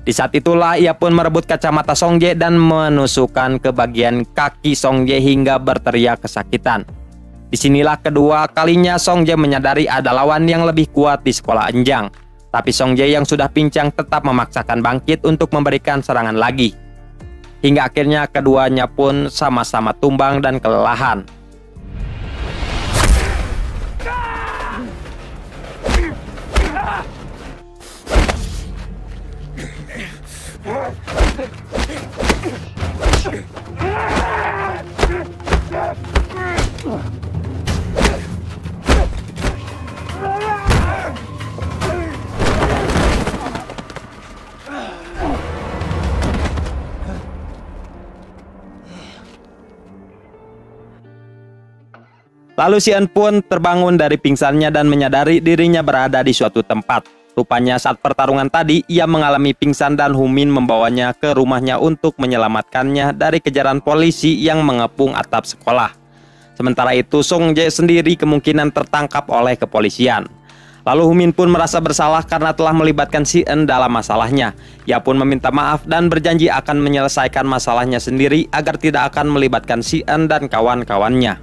Di saat itulah ia pun merebut kacamata Songjae dan menusukkan ke bagian kaki Songjae hingga berteriak kesakitan. Disinilah kedua kalinya Songjae menyadari ada lawan yang lebih kuat di sekolah Enjang. Tapi Songjae yang sudah pincang tetap memaksakan bangkit untuk memberikan serangan lagi. Hingga akhirnya keduanya pun sama-sama tumbang dan kelelahan. Lalu si En pun terbangun dari pingsannya dan menyadari dirinya berada di suatu tempat. Rupanya saat pertarungan tadi ia mengalami pingsan dan Humin membawanya ke rumahnya untuk menyelamatkannya dari kejaran polisi yang mengepung atap sekolah. Sementara itu Songjae sendiri kemungkinan tertangkap oleh kepolisian. Lalu Humin pun merasa bersalah karena telah melibatkan si En dalam masalahnya. Ia pun meminta maaf dan berjanji akan menyelesaikan masalahnya sendiri agar tidak akan melibatkan si En dan kawan-kawannya.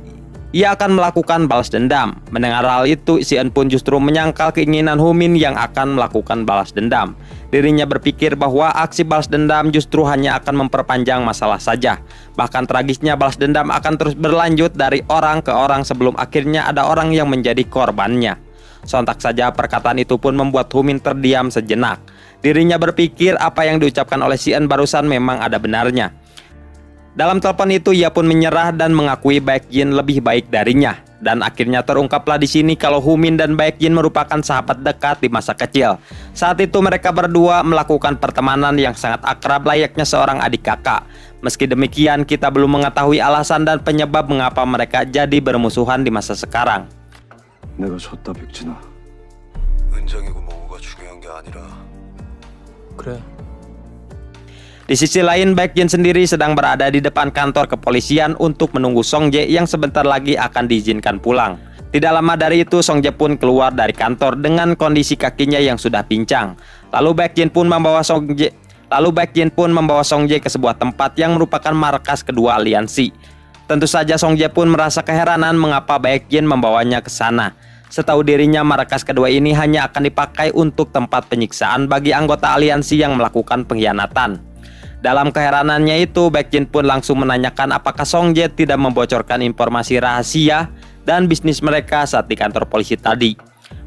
Ia akan melakukan balas dendam. Mendengar hal itu, si En pun justru menyangkal keinginan Humin yang akan melakukan balas dendam. Dirinya berpikir bahwa aksi balas dendam justru hanya akan memperpanjang masalah saja. Bahkan tragisnya balas dendam akan terus berlanjut dari orang ke orang sebelum akhirnya ada orang yang menjadi korbannya. Sontak saja perkataan itu pun membuat Humin terdiam sejenak. Dirinya berpikir apa yang diucapkan oleh si En barusan memang ada benarnya. Dalam telepon itu ia pun menyerah dan mengakui Baekjin lebih baik darinya. Dan akhirnya terungkaplah di sini kalau Humin dan Baekjin merupakan sahabat dekat di masa kecil. Saat itu mereka berdua melakukan pertemanan yang sangat akrab layaknya seorang adik kakak. Meski demikian kita belum mengetahui alasan dan penyebab mengapa mereka jadi bermusuhan di masa sekarang. 내가 졌다 백진아. 은정이고 뭐고가 중요한 게 아니라. 그래. Di sisi lain, Baek Jin sendiri sedang berada di depan kantor kepolisian untuk menunggu Song Jae yang sebentar lagi akan diizinkan pulang. Tidak lama dari itu, Song Jae pun keluar dari kantor dengan kondisi kakinya yang sudah pincang. Lalu Baek Jin pun membawa Song Jae ke sebuah tempat yang merupakan markas kedua aliansi. Tentu saja Song Jae pun merasa keheranan mengapa Baek Jin membawanya ke sana. Setahu dirinya, markas kedua ini hanya akan dipakai untuk tempat penyiksaan bagi anggota aliansi yang melakukan pengkhianatan. Dalam keheranannya itu, Baek Jin pun langsung menanyakan apakah Song Jae tidak membocorkan informasi rahasia dan bisnis mereka saat di kantor polisi tadi.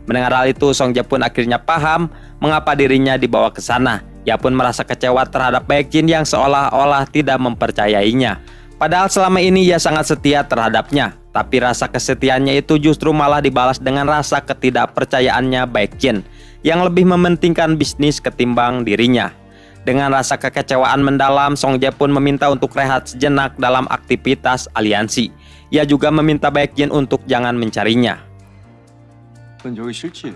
Mendengar hal itu, Song Jae pun akhirnya paham mengapa dirinya dibawa ke sana. Ia pun merasa kecewa terhadap Baek Jin yang seolah-olah tidak mempercayainya. Padahal selama ini ia sangat setia terhadapnya. Tapi rasa kesetiaannya itu justru malah dibalas dengan rasa ketidakpercayaannya Baek Jin yang lebih mementingkan bisnis ketimbang dirinya. Dengan rasa kekecewaan mendalam, Song Jae pun meminta untuk rehat sejenak dalam aktivitas aliansi. Ia juga meminta Baek Jin untuk jangan mencarinya. 넌 여기 싫지?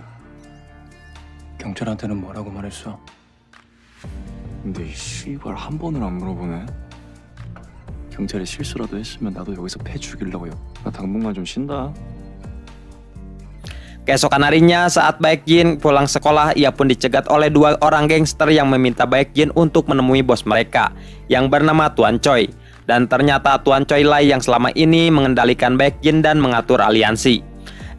경찰한테는 뭐라고 말했어? 근데 이 씨발 한 번을 안 물어보네. 경찰이 실수라도 했으면 나도 여기서 패 죽이려고요. 나 당분간 좀 쉰다. Keesokan harinya saat Baek Jin pulang sekolah, ia pun dicegat oleh dua orang gangster yang meminta Baek Jin untuk menemui bos mereka yang bernama Tuan Choi. Dan ternyata Tuan Choi lah yang selama ini mengendalikan Baek Jin dan mengatur aliansi.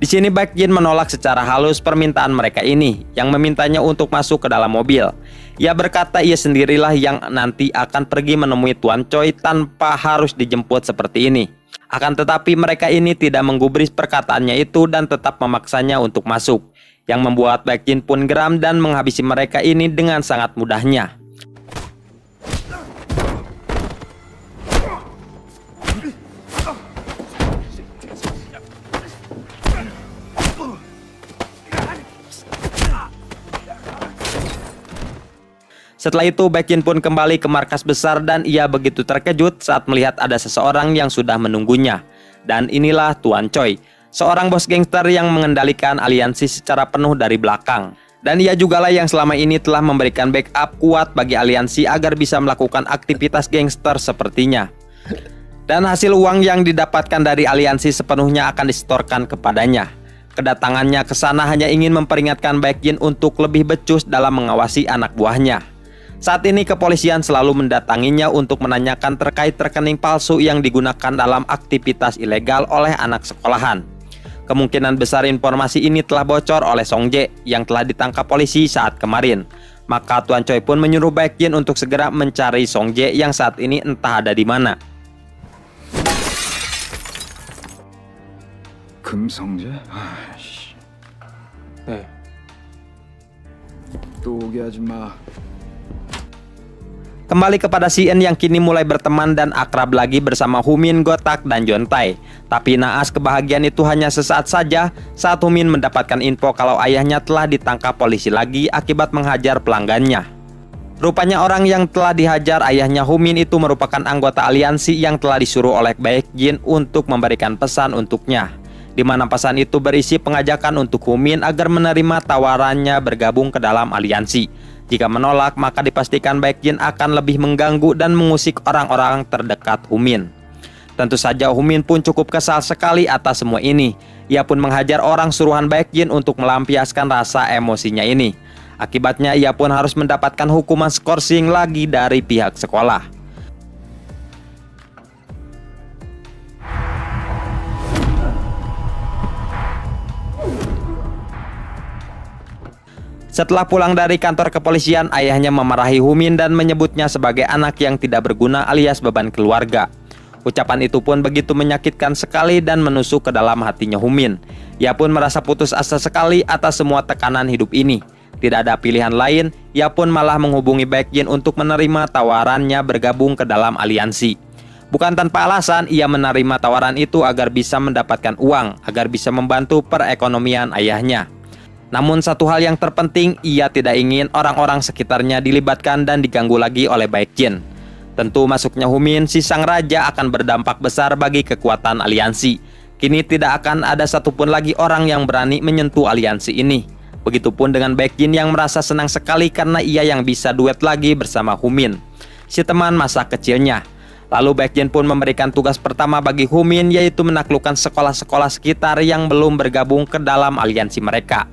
Di sini Baek Jin menolak secara halus permintaan mereka ini yang memintanya untuk masuk ke dalam mobil. Ia berkata ia sendirilah yang nanti akan pergi menemui Tuan Choi tanpa harus dijemput seperti ini. Akan tetapi mereka ini tidak menggubris perkataannya itu dan tetap memaksanya untuk masuk, yang membuat Baek Jin pun geram dan menghabisi mereka ini dengan sangat mudahnya. Setelah itu Baek Jin pun kembali ke markas besar dan ia begitu terkejut saat melihat ada seseorang yang sudah menunggunya. Dan inilah Tuan Choi, seorang bos gangster yang mengendalikan aliansi secara penuh dari belakang. Dan ia jugalah yang selama ini telah memberikan backup kuat bagi aliansi agar bisa melakukan aktivitas gangster sepertinya. Dan hasil uang yang didapatkan dari aliansi sepenuhnya akan disetorkan kepadanya. Kedatangannya ke sana hanya ingin memperingatkan Baek Jin untuk lebih becus dalam mengawasi anak buahnya. Saat ini kepolisian selalu mendatanginya untuk menanyakan terkait rekening palsu yang digunakan dalam aktivitas ilegal oleh anak sekolahan. Kemungkinan besar informasi ini telah bocor oleh Song Jae yang telah ditangkap polisi saat kemarin. Maka Tuan Choi pun menyuruh Baek Jin untuk segera mencari Song Jae yang saat ini entah ada di mana. 금성재? 아이씨. 네. 또 오게 하지 마. Kembali kepada Si En yang kini mulai berteman dan akrab lagi bersama Humin, Gotak, dan Jontai. Tapi naas kebahagiaan itu hanya sesaat saja saat Humin mendapatkan info kalau ayahnya telah ditangkap polisi lagi akibat menghajar pelanggannya. Rupanya orang yang telah dihajar ayahnya Humin itu merupakan anggota aliansi yang telah disuruh oleh Baek Jin untuk memberikan pesan untuknya. Di mana pesan itu berisi pengajakan untuk Humin agar menerima tawarannya bergabung ke dalam aliansi. Jika menolak, maka dipastikan Baek Jin akan lebih mengganggu dan mengusik orang-orang terdekat Humin. Tentu saja Humin pun cukup kesal sekali atas semua ini. Ia pun menghajar orang suruhan Baek Jin untuk melampiaskan rasa emosinya ini. Akibatnya ia pun harus mendapatkan hukuman skorsing lagi dari pihak sekolah. Setelah pulang dari kantor kepolisian, ayahnya memarahi Humin dan menyebutnya sebagai anak yang tidak berguna alias beban keluarga. Ucapan itu pun begitu menyakitkan sekali dan menusuk ke dalam hatinya Humin. Ia pun merasa putus asa sekali atas semua tekanan hidup ini. Tidak ada pilihan lain, ia pun malah menghubungi Baek Jin untuk menerima tawarannya bergabung ke dalam aliansi. Bukan tanpa alasan, ia menerima tawaran itu agar bisa mendapatkan uang, agar bisa membantu perekonomian ayahnya. Namun satu hal yang terpenting, ia tidak ingin orang-orang sekitarnya dilibatkan dan diganggu lagi oleh Baek Jin. Tentu masuknya Humin, si sang raja, akan berdampak besar bagi kekuatan aliansi. Kini tidak akan ada satupun lagi orang yang berani menyentuh aliansi ini. Begitupun dengan Baek Jin yang merasa senang sekali karena ia yang bisa duet lagi bersama Humin. si teman masa kecilnya. Lalu Baekhyun pun memberikan tugas pertama bagi Humin, yaitu menaklukkan sekolah-sekolah sekitar yang belum bergabung ke dalam aliansi mereka.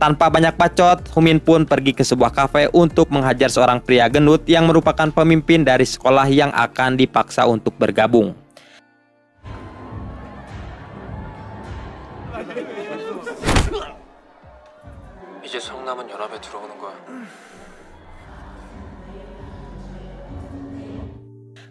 Tanpa banyak bacot, Humin pun pergi ke sebuah kafe untuk menghajar seorang pria gendut yang merupakan pemimpin dari sekolah yang akan dipaksa untuk bergabung. 이제 성남은 연합에 들어오는 거야.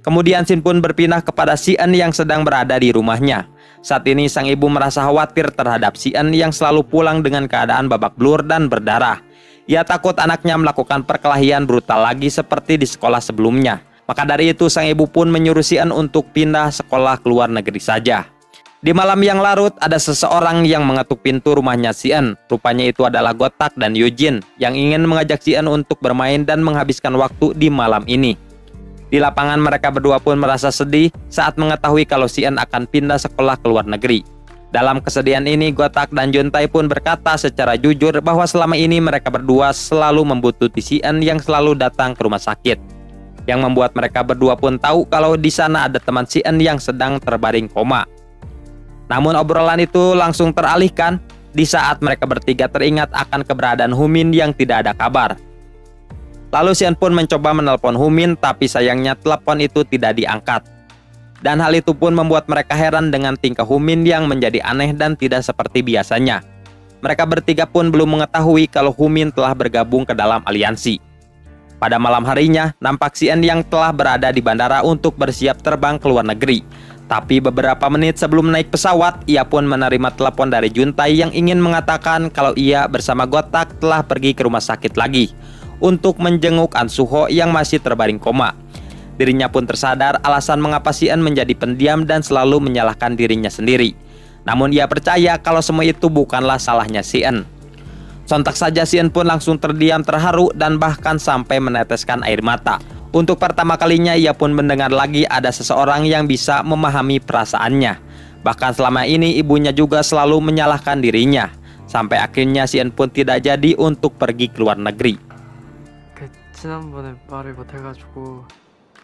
Kemudian Shin pun berpindah kepada Si-eun yang sedang berada di rumahnya. Saat ini sang ibu merasa khawatir terhadap Si-eun yang selalu pulang dengan keadaan babak belur dan berdarah. Ia takut anaknya melakukan perkelahian brutal lagi seperti di sekolah sebelumnya. Maka dari itu sang ibu pun menyuruh Si-eun untuk pindah sekolah ke luar negeri saja. Di malam yang larut, ada seseorang yang mengetuk pintu rumahnya Si-eun. Rupanya itu adalah Gotak dan Yujin yang ingin mengajak Si-eun untuk bermain dan menghabiskan waktu di malam ini. Di lapangan mereka berdua pun merasa sedih saat mengetahui kalau Si-eun akan pindah sekolah ke luar negeri. Dalam kesedihan ini, Gotak dan Juntae pun berkata secara jujur bahwa selama ini mereka berdua selalu membutuhkan Si-eun yang selalu datang ke rumah sakit. Yang membuat mereka berdua pun tahu kalau di sana ada teman Si-eun yang sedang terbaring koma. Namun obrolan itu langsung teralihkan di saat mereka bertiga teringat akan keberadaan Humin yang tidak ada kabar. Lalu Si-eun pun mencoba menelpon Humin, tapi sayangnya telepon itu tidak diangkat. Dan hal itu pun membuat mereka heran dengan tingkah Humin yang menjadi aneh dan tidak seperti biasanya. Mereka bertiga pun belum mengetahui kalau Humin telah bergabung ke dalam aliansi. Pada malam harinya, nampak Si-eun yang telah berada di bandara untuk bersiap terbang ke luar negeri. Tapi beberapa menit sebelum naik pesawat, ia pun menerima telepon dari Juntae yang ingin mengatakan kalau ia bersama Gotak telah pergi ke rumah sakit lagi untuk menjenguk An Suho yang masih terbaring koma. Dirinya pun tersadar alasan mengapa Si-eun menjadi pendiam dan selalu menyalahkan dirinya sendiri. Namun ia percaya kalau semua itu bukanlah salahnya Si-eun. Sontak saja Si-eun pun langsung terdiam terharu dan bahkan sampai meneteskan air mata. Untuk pertama kalinya ia pun mendengar lagi ada seseorang yang bisa memahami perasaannya. Bahkan selama ini ibunya juga selalu menyalahkan dirinya. Sampai akhirnya Si-eun pun tidak jadi untuk pergi ke luar negeri. 지난번에 말을 못해가지고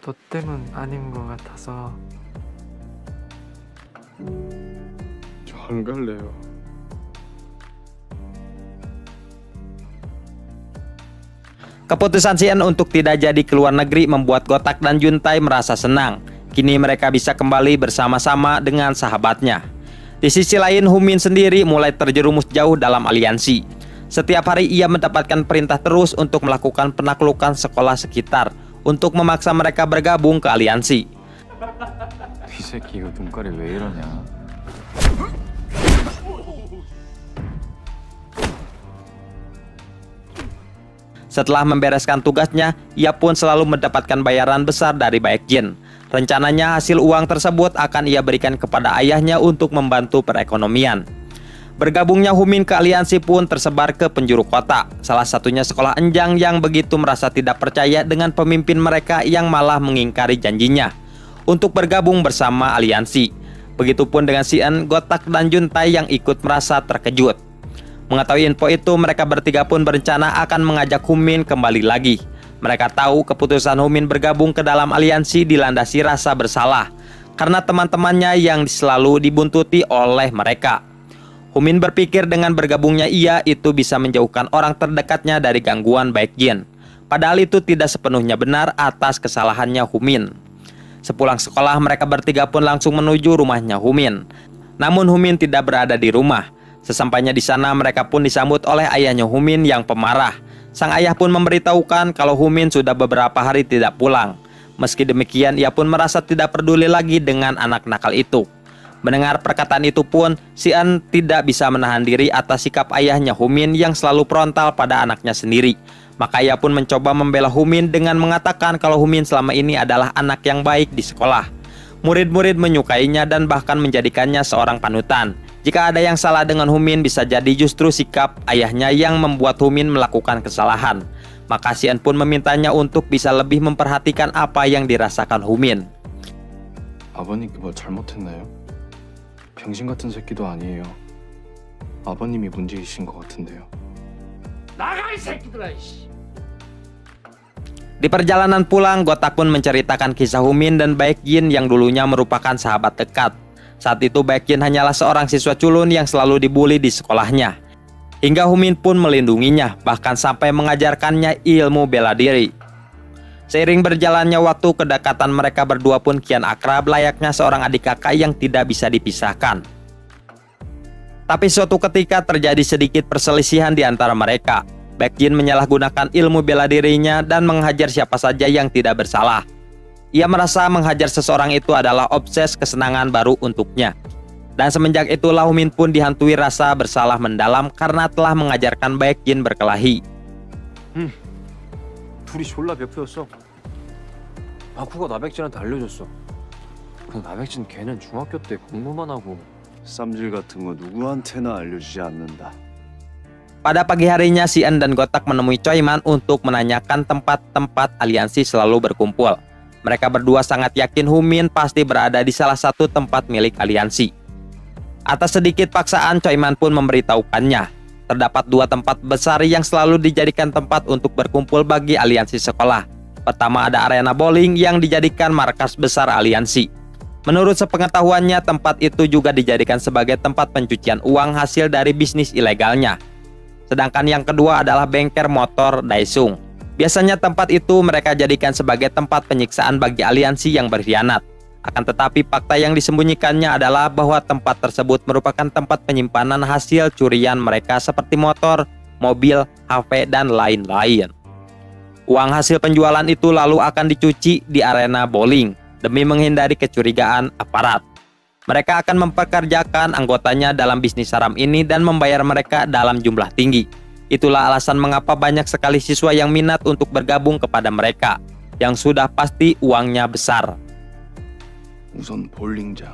너 때문 아닌 것 같아서. 저 안 갈래요. Keputusan Si-eun untuk tidak jadi ke luar negeri membuat Gotak dan Juntae merasa senang. Kini mereka bisa kembali bersama-sama dengan sahabatnya. Di sisi lain, Humin sendiri mulai terjerumus jauh dalam aliansi. Setiap hari ia mendapatkan perintah terus untuk melakukan penaklukan sekolah sekitar untuk memaksa mereka bergabung ke aliansi. 이 새끼 이거 눈깔이 왜 이러냐? Setelah membereskan tugasnya, ia pun selalu mendapatkan bayaran besar dari Baekhyun. Rencananya hasil uang tersebut akan ia berikan kepada ayahnya untuk membantu perekonomian. Bergabungnya Humin ke aliansi pun tersebar ke penjuru kota. Salah satunya sekolah Enjang yang begitu merasa tidak percaya dengan pemimpin mereka yang malah mengingkari janjinya untuk bergabung bersama aliansi. Begitupun dengan Si-eun, Gotak dan Juntae yang ikut merasa terkejut. Mengetahui info itu, mereka bertiga pun berencana akan mengajak Humin kembali lagi. Mereka tahu keputusan Humin bergabung ke dalam aliansi dilandasi rasa bersalah karena teman-temannya yang selalu dibuntuti oleh mereka. Humin berpikir dengan bergabungnya ia itu bisa menjauhkan orang terdekatnya dari gangguan Baekhyun. Padahal itu tidak sepenuhnya benar atas kesalahannya Humin. Sepulang sekolah, mereka bertiga pun langsung menuju rumahnya Humin. Namun Humin tidak berada di rumah. Sesampainya di sana, mereka pun disambut oleh ayahnya Humin yang pemarah. Sang ayah pun memberitahukan kalau Humin sudah beberapa hari tidak pulang. Meski demikian, ia pun merasa tidak peduli lagi dengan anak nakal itu. Mendengar perkataan itu pun, Si-eun tidak bisa menahan diri atas sikap ayahnya Humin yang selalu frontal pada anaknya sendiri. Maka ia pun mencoba membela Humin dengan mengatakan kalau Humin selama ini adalah anak yang baik di sekolah. Murid-murid menyukainya dan bahkan menjadikannya seorang panutan. Jika ada yang salah dengan Humin, bisa jadi justru sikap ayahnya yang membuat Humin melakukan kesalahan. Maka Si-eun pun memintanya untuk bisa lebih memperhatikan apa yang dirasakan Humin. 아버님께 뭘 잘못했나요? 병신 같은 새끼도 아니에요. 아버님이 문제이신 것 같은데요. 나가 이 새끼들아 이씨. Di perjalanan pulang, Gotak pun menceritakan kisah Humin dan Baekgin yang dulunya merupakan sahabat dekat. Saat itu Baekgin hanyalah seorang siswa culun yang selalu dibully di sekolahnya. Hingga Humin pun melindunginya, bahkan sampai mengajarkannya ilmu bela diri. Seiring berjalannya waktu, kedekatan mereka berdua pun kian akrab layaknya seorang adik kakak yang tidak bisa dipisahkan. Tapi suatu ketika terjadi sedikit perselisihan di antara mereka. Baekgin menyalahgunakan ilmu bela dirinya dan menghajar siapa saja yang tidak bersalah. Ia merasa menghajar seseorang itu adalah obses kesenangan baru untuknya. Dan semenjak itulah Humin pun dihantui rasa bersalah mendalam karena telah mengajarkan Baekgin berkelahi. 둘이 졸라 베프였어. 바쿠가 나백진한테 알려줬어. 근데 나백진 걔는 중학교 때 공부만 하고. 쌈질 같은 거 누구한테나 알려주지 않는다. Pada pagi harinya, Xian dan Gotak menemui Choiman untuk menanyakan tempat-tempat aliansi selalu berkumpul. Mereka berdua sangat yakin Humin pasti berada di salah satu tempat milik aliansi. Atas sedikit paksaan, Choiman pun memberitahukannya. Terdapat dua tempat besar yang selalu dijadikan tempat untuk berkumpul bagi aliansi sekolah. Pertama ada arena bowling yang dijadikan markas besar aliansi. Menurut sepengetahuannya, tempat itu juga dijadikan sebagai tempat pencucian uang hasil dari bisnis ilegalnya. Sedangkan yang kedua adalah bengkel motor Daesung. Biasanya tempat itu mereka jadikan sebagai tempat penyiksaan bagi aliansi yang berkhianat. Akan tetapi fakta yang disembunyikannya adalah bahwa tempat tersebut merupakan tempat penyimpanan hasil curian mereka seperti motor, mobil, HP, dan lain-lain. Uang hasil penjualan itu lalu akan dicuci di arena bowling demi menghindari kecurigaan aparat. Mereka akan mempekerjakan anggotanya dalam bisnis haram ini dan membayar mereka dalam jumlah tinggi. Itulah alasan mengapa banyak sekali siswa yang minat untuk bergabung kepada mereka, yang sudah pasti uangnya besar. 우선 볼링장.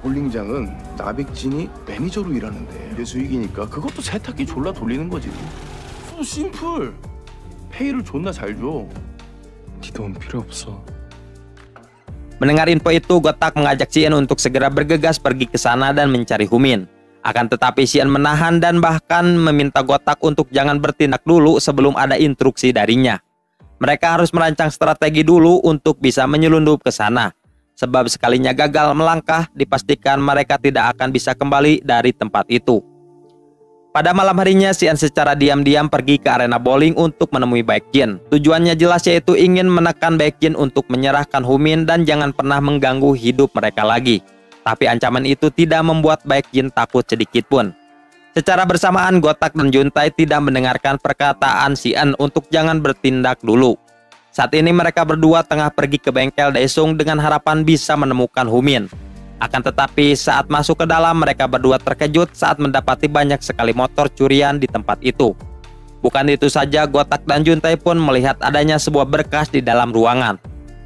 볼링장은 나백진이 매니저로 일하는데 이게 수익이니까 그것도 세탁기 졸라 돌리는 거지. 소 심플. 페이를 존나 잘 줘. 네 돈 필요 없어. Mendengar info itu, Gotak mengajak Xian untuk segera bergegas pergi ke sana dan mencari Humin. Akan tetapi Xian menahan dan bahkan meminta Gotak untuk jangan bertindak dulu sebelum ada instruksi darinya. Mereka harus merancang strategi dulu untuk bisa menyelundup ke sana. Sebab sekalinya gagal melangkah, dipastikan mereka tidak akan bisa kembali dari tempat itu. Pada malam harinya, Xian secara diam-diam pergi ke arena bowling untuk menemui Baekgin. Tujuannya jelas, yaitu ingin menekan Baekgin untuk menyerahkan Humin dan jangan pernah mengganggu hidup mereka lagi. Tapi ancaman itu tidak membuat Baekgin takut sedikit pun. Secara bersamaan, Gotak dan Juntai tidak mendengarkan perkataan Xian untuk jangan bertindak dulu. Saat ini mereka berdua tengah pergi ke bengkel Daesung dengan harapan bisa menemukan Humin. Akan tetapi saat masuk ke dalam, mereka berdua terkejut saat mendapati banyak sekali motor curian di tempat itu. Bukan itu saja, Gotak dan Juntai pun melihat adanya sebuah berkas di dalam ruangan.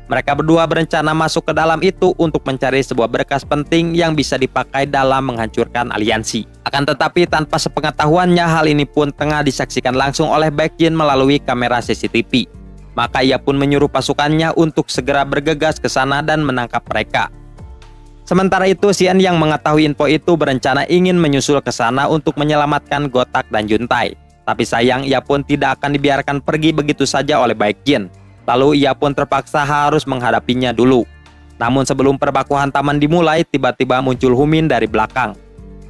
Mereka berdua berencana masuk ke dalam itu untuk mencari sebuah berkas penting yang bisa dipakai dalam menghancurkan aliansi. Akan tetapi tanpa sepengetahuannya, hal ini pun tengah disaksikan langsung oleh Baekgin melalui kamera CCTV. Maka ia pun menyuruh pasukannya untuk segera bergegas ke sana dan menangkap mereka. Sementara itu, Xian yang mengetahui info itu berencana ingin menyusul ke sana untuk menyelamatkan Gotak dan Juntai. Tapi sayang, ia pun tidak akan dibiarkan pergi begitu saja oleh Baekgin. Lalu ia pun terpaksa harus menghadapinya dulu. Namun sebelum perbakuhan taman dimulai, tiba-tiba muncul Humin dari belakang.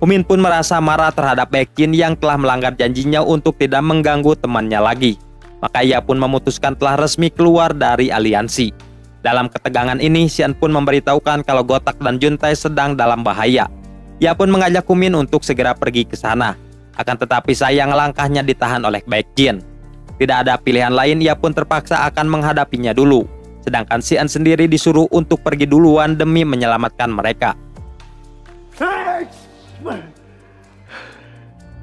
Humin pun merasa marah terhadap Baekgin yang telah melanggar janjinya untuk tidak mengganggu temannya lagi. Maka ia pun memutuskan telah resmi keluar dari aliansi. Dalam ketegangan ini, Xian pun memberitahukan kalau Gotak dan Juntai sedang dalam bahaya. Ia pun mengajak Humin untuk segera pergi ke sana. Akan tetapi sayang, langkahnya ditahan oleh Baekgin. Tidak ada pilihan lain, ia pun terpaksa akan menghadapinya dulu. Sedangkan Xian sendiri disuruh untuk pergi duluan demi menyelamatkan mereka.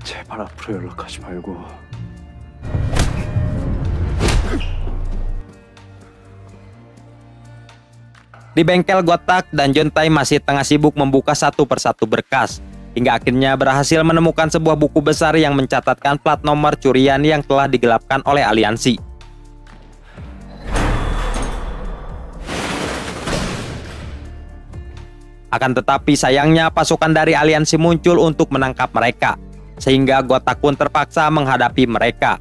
제발 앞으로 연락하지 말고. Di bengkel, Gotak dan Juntai masih tengah sibuk membuka satu persatu berkas. Hingga akhirnya berhasil menemukan sebuah buku besar yang mencatatkan plat nomor curian yang telah digelapkan oleh aliansi. Akan tetapi sayangnya pasukan dari aliansi muncul untuk menangkap mereka. Sehingga Gotak pun terpaksa menghadapi mereka.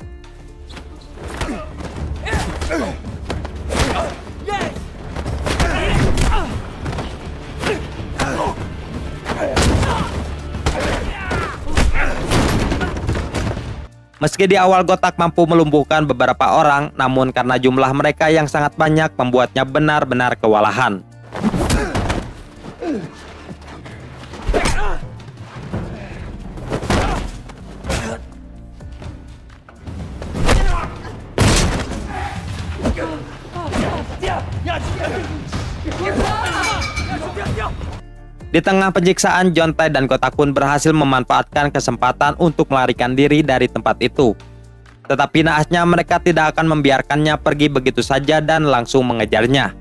Meski di awal Gotak mampu melumpuhkan beberapa orang, namun karena jumlah mereka yang sangat banyak membuatnya benar-benar kewalahan. Di tengah penyiksaan, Jontai dan Gotak pun berhasil memanfaatkan kesempatan untuk melarikan diri dari tempat itu. Tetapi naasnya mereka tidak akan membiarkannya pergi begitu saja dan langsung mengejarnya.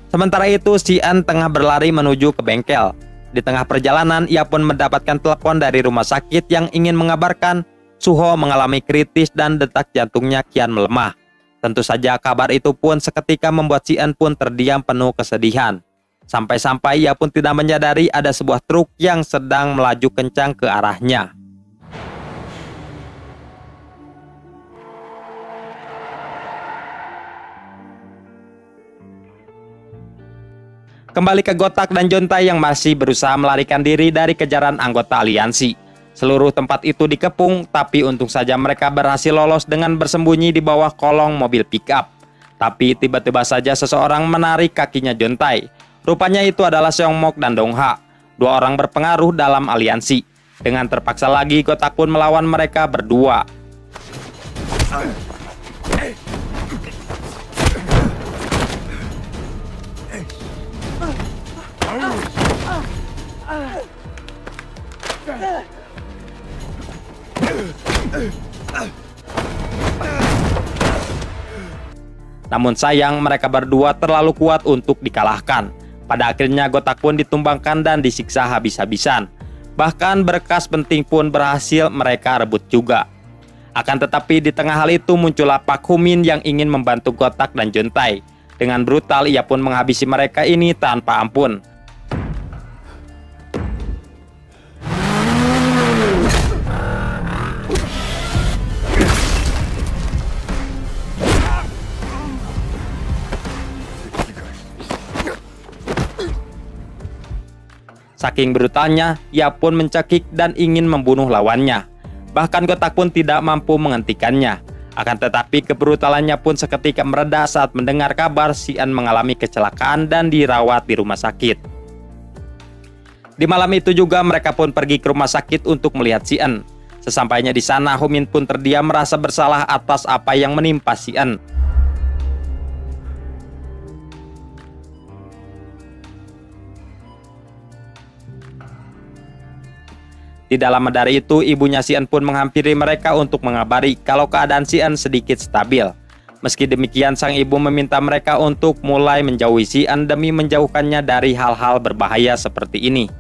Sementara itu, Xian tengah berlari menuju ke bengkel. Di tengah perjalanan, ia pun mendapatkan telepon dari rumah sakit yang ingin mengabarkan Suho mengalami kritis dan detak jantungnya kian melemah. Tentu saja kabar itu pun seketika membuat Xian pun terdiam penuh kesedihan. Sampai-sampai ia pun tidak menyadari ada sebuah truk yang sedang melaju kencang ke arahnya. Kembali ke Gotak dan Jontai yang masih berusaha melarikan diri dari kejaran anggota aliansi. Seluruh tempat itu dikepung, tapi untung saja mereka berhasil lolos dengan bersembunyi di bawah kolong mobil pick-up. Tapi tiba-tiba saja seseorang menarik kakinya Jontai. Rupanya itu adalah Seong Mok dan Dong Ha, dua orang berpengaruh dalam aliansi. Dengan terpaksa lagi, Gotak pun melawan mereka berdua. Namun sayang, mereka berdua terlalu kuat untuk dikalahkan. Pada akhirnya Gotak pun ditumbangkan dan disiksa habis-habisan. Bahkan berkas penting pun berhasil mereka rebut juga. Akan tetapi di tengah hal itu muncullah Pak Humin yang ingin membantu Gotak dan Jontai. Dengan brutal ia pun menghabisi mereka ini tanpa ampun. Saking brutalnya, ia pun mencekik dan ingin membunuh lawannya. Bahkan Gotak pun tidak mampu menghentikannya. Akan tetapi kebrutalannya pun seketika mereda saat mendengar kabar Xian mengalami kecelakaan dan dirawat di rumah sakit. Di malam itu juga mereka pun pergi ke rumah sakit untuk melihat Xian. Sesampainya di sana, Humin pun terdiam merasa bersalah atas apa yang menimpa Xian. Tidak lama dari itu, ibunya Xian pun menghampiri mereka untuk mengabari kalau keadaan Xian sedikit stabil. Meski demikian, sang ibu meminta mereka untuk mulai menjauhi Xian demi menjauhkannya dari hal-hal berbahaya seperti ini.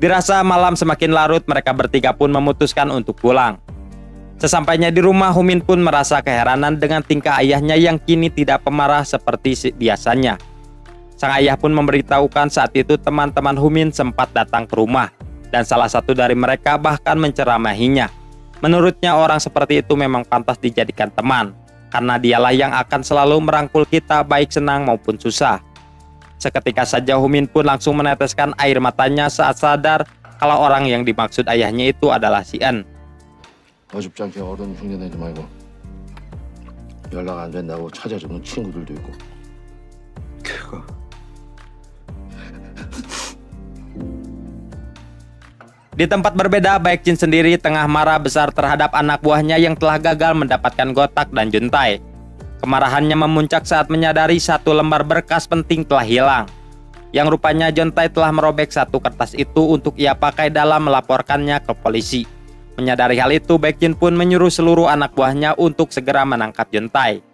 Dirasa malam semakin larut, mereka bertiga pun memutuskan untuk pulang. Sesampainya di rumah, Humin pun merasa keheranan dengan tingkah ayahnya yang kini tidak pemarah seperti biasanya. Sang ayah pun memberitahukan saat itu teman-teman Humin sempat datang ke rumah. Dan salah satu dari mereka bahkan menceramahinya. Menurutnya orang seperti itu memang pantas dijadikan teman, karena dialah yang akan selalu merangkul kita baik senang maupun susah. Seketika saja Humin pun langsung meneteskan air matanya saat sadar kalau orang yang dimaksud ayahnya itu adalah Xian. 어줍지 않게 어른 흉내내지 말고 연락 안 된다고 찾아주는 친구들도 있고. Di tempat berbeda, Baek Jin sendiri tengah marah besar terhadap anak buahnya yang telah gagal mendapatkan Gotak dan Jontai. Kemarahannya memuncak saat menyadari satu lembar berkas penting telah hilang. Yang rupanya Jontai telah merobek satu kertas itu untuk ia pakai dalam melaporkannya ke polisi. Menyadari hal itu, Baek Jin pun menyuruh seluruh anak buahnya untuk segera menangkap Jontai.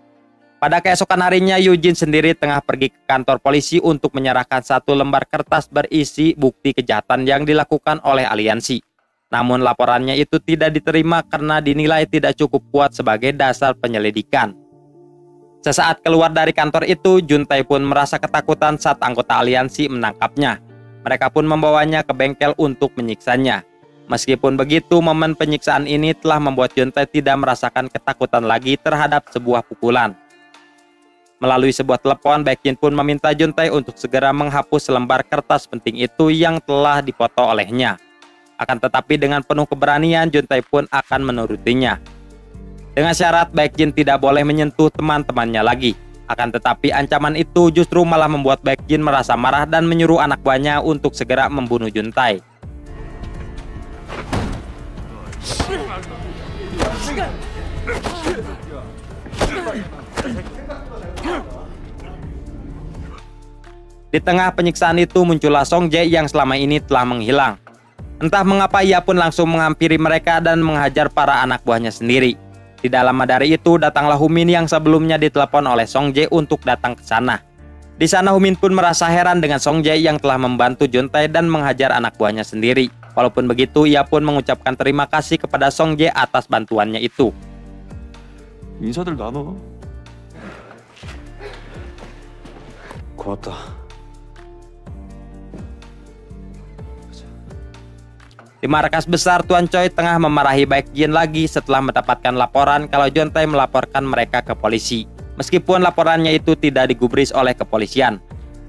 Pada keesokan harinya, Yujin sendiri tengah pergi ke kantor polisi untuk menyerahkan satu lembar kertas berisi bukti kejahatan yang dilakukan oleh aliansi. Namun laporannya itu tidak diterima karena dinilai tidak cukup kuat sebagai dasar penyelidikan. Sesaat keluar dari kantor itu, Juntai pun merasa ketakutan saat anggota aliansi menangkapnya. Mereka pun membawanya ke bengkel untuk menyiksanya. Meskipun begitu, momen penyiksaan ini telah membuat Juntai tidak merasakan ketakutan lagi terhadap sebuah pukulan. Melalui sebuah telepon, Baek Jin pun meminta Juntai untuk segera menghapus lembar kertas penting itu yang telah dipoto olehnya. Akan tetapi dengan penuh keberanian, Juntai pun akan menurutinya. Dengan syarat Baekjin tidak boleh menyentuh teman-temannya lagi. Akan tetapi ancaman itu justru malah membuat Baekjin merasa marah dan menyuruh anak buahnya untuk segera membunuh Juntai. Di tengah penyiksaan itu muncullah Song Jae yang selama ini telah menghilang. Entah mengapa ia pun langsung menghampiri mereka dan menghajar para anak buahnya sendiri. Tidak lama dari itu datanglah Humin yang sebelumnya ditelepon oleh Song Jae untuk datang ke sana. Di sana Humin pun merasa heran dengan Song Jae yang telah membantu Juntai dan menghajar anak buahnya sendiri. Walaupun begitu ia pun mengucapkan terima kasih kepada Song Jae atas bantuannya itu. 인사들 나눠. 고맙다. Di markas besar, Tuan Choi tengah memarahi Baekjin lagi setelah mendapatkan laporan kalau Juntai melaporkan mereka ke polisi. Meskipun laporannya itu tidak digubris oleh kepolisian.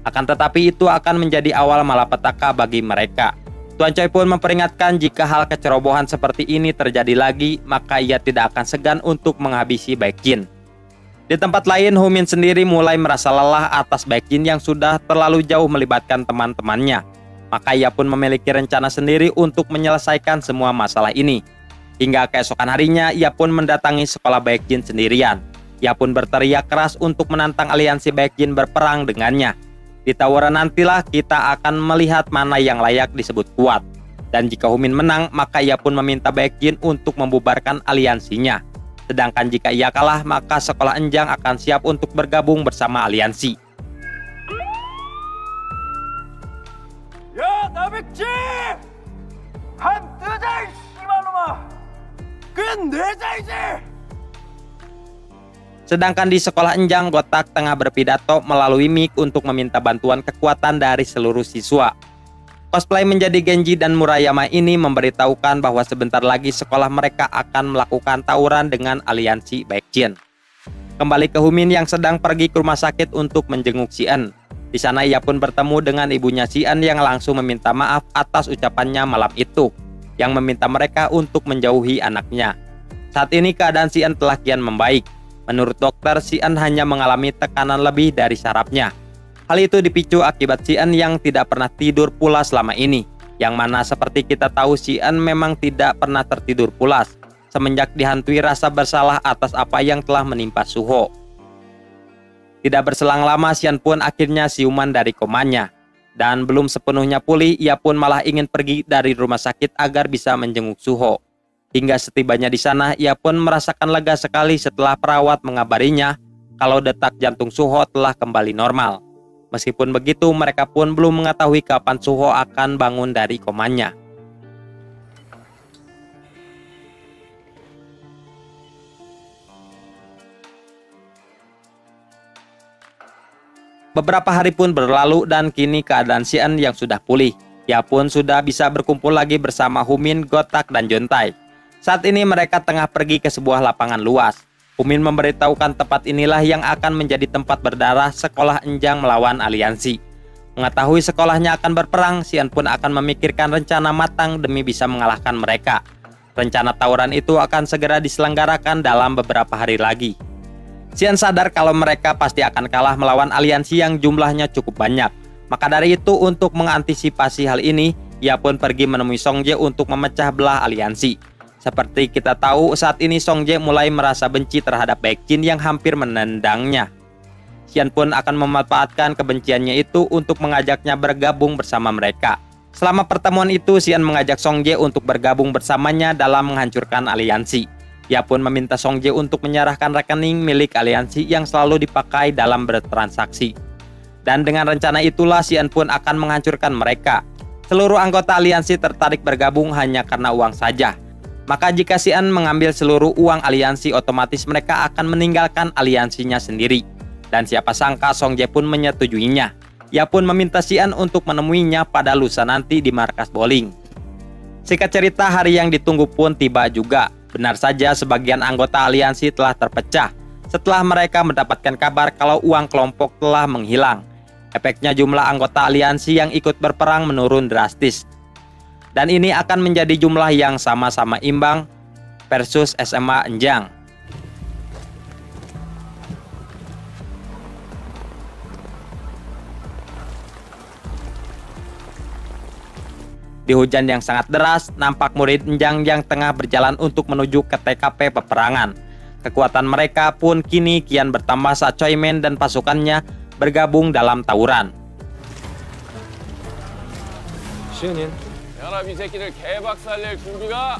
Akan tetapi itu akan menjadi awal malapetaka bagi mereka. Tuan Choi pun memperingatkan jika hal kecerobohan seperti ini terjadi lagi, maka ia tidak akan segan untuk menghabisi Baekjin. Di tempat lain, Humin sendiri mulai merasa lelah atas Baekjin yang sudah terlalu jauh melibatkan teman-temannya. Maka ia pun memiliki rencana sendiri untuk menyelesaikan semua masalah ini. Hingga keesokan harinya, ia pun mendatangi sekolah Baekjin sendirian. Ia pun berteriak keras untuk menantang aliansi Baekjin berperang dengannya. Di tawuran nantilah kita akan melihat mana yang layak disebut kuat. Dan jika Humin menang, maka ia pun meminta Baekjin untuk membubarkan aliansinya. Sedangkan jika ia kalah, maka sekolah Enjang akan siap untuk bergabung bersama aliansi. 야, 나백지! 한 뜨자, 이 씨발놈아! 그냥 내자 이제! Sedangkan di sekolah Enjang, Gotak tengah berpidato melalui mic untuk meminta bantuan kekuatan dari seluruh siswa. Cosplay menjadi Genji dan Murayama ini memberitahukan bahwa sebentar lagi sekolah mereka akan melakukan tawuran dengan aliansi Baekjin. Kembali ke Humin yang sedang pergi ke rumah sakit untuk menjenguk Si-en. Di sana ia pun bertemu dengan ibunya Si-en yang langsung meminta maaf atas ucapannya malam itu, yang meminta mereka untuk menjauhi anaknya. Saat ini keadaan Si-en telah kian membaik. Menurut dokter, Si-en hanya mengalami tekanan lebih dari sarafnya. Hal itu dipicu akibat Si-en yang tidak pernah tidur pulas selama ini. Yang mana seperti kita tahu Si-en memang tidak pernah tertidur pulas semenjak dihantui rasa bersalah atas apa yang telah menimpa Suho. Tidak berselang lama, Si-en pun akhirnya siuman dari komanya. Dan belum sepenuhnya pulih, ia pun malah ingin pergi dari rumah sakit agar bisa menjenguk Suho. Hingga setibanya di sana, ia pun merasakan lega sekali setelah perawat mengabarinya kalau detak jantung Suho telah kembali normal. Meskipun begitu, mereka pun belum mengetahui kapan Suho akan bangun dari komanya. Beberapa hari pun berlalu dan kini keadaan Si-en yang sudah pulih. Ia pun sudah bisa berkumpul lagi bersama Humin, Gotak, dan Juntai. Saat ini mereka tengah pergi ke sebuah lapangan luas. Humin memberitahukan tempat inilah yang akan menjadi tempat berdarah sekolah Enjang melawan aliansi. Mengetahui sekolahnya akan berperang, Si-en pun akan memikirkan rencana matang demi bisa mengalahkan mereka. Rencana tawuran itu akan segera diselenggarakan dalam beberapa hari lagi. Si-en sadar kalau mereka pasti akan kalah melawan aliansi yang jumlahnya cukup banyak. Maka dari itu, untuk mengantisipasi hal ini, ia pun pergi menemui Song Jae untuk memecah belah aliansi. Seperti kita tahu, saat ini Song Jae mulai merasa benci terhadap Baekjin yang hampir menendangnya. Si-en pun akan memanfaatkan kebenciannya itu untuk mengajaknya bergabung bersama mereka. Selama pertemuan itu, Si-en mengajak Song Jae untuk bergabung bersamanya dalam menghancurkan aliansi. Ia pun meminta Song Jae untuk menyerahkan rekening milik aliansi yang selalu dipakai dalam bertransaksi. Dan dengan rencana itulah Si-en pun akan menghancurkan mereka. Seluruh anggota aliansi tertarik bergabung hanya karena uang saja. Maka jika Si-en mengambil seluruh uang aliansi, otomatis mereka akan meninggalkan aliansinya sendiri. Dan siapa sangka Song Jae pun menyetujuinya. Ia pun meminta Si-en untuk menemuinya pada lusa nanti di markas bowling. Singkat cerita, hari yang ditunggu pun tiba juga. Benar saja, sebagian anggota aliansi telah terpecah setelah mereka mendapatkan kabar kalau uang kelompok telah menghilang. Efeknya jumlah anggota aliansi yang ikut berperang menurun drastis. Dan ini akan menjadi jumlah yang sama-sama imbang versus SMA Enjang. Di hujan yang sangat deras, nampak murid Enjang yang tengah berjalan untuk menuju ke TKP peperangan. Kekuatan mereka pun kini kian bertambah saat Choi Men dan pasukannya bergabung dalam tawuran. 시은인. 연합 이 새끼들 개박살낼 준비가.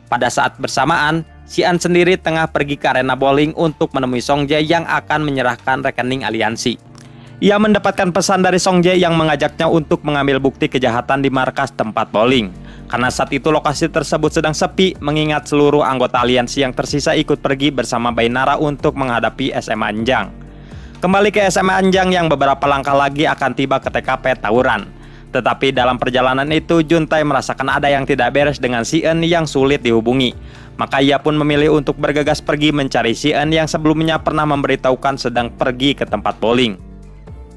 Pada saat bersamaan, Xian sendiri tengah pergi ke arena bowling untuk menemui Song Jae yang akan menyerahkan rekening aliansi. Ia mendapatkan pesan dari Song Jae yang mengajaknya untuk mengambil bukti kejahatan di markas tempat bowling. Karena saat itu lokasi tersebut sedang sepi, mengingat seluruh anggota aliansi yang tersisa ikut pergi bersama Bainara untuk menghadapi SMA Enjang. Kembali ke SMA Enjang yang beberapa langkah lagi akan tiba ke TKP tawuran. Tetapi dalam perjalanan itu, Juntai merasakan ada yang tidak beres dengan Xian yang sulit dihubungi. Maka ia pun memilih untuk bergegas pergi mencari Xian yang sebelumnya pernah memberitahukan sedang pergi ke tempat bowling.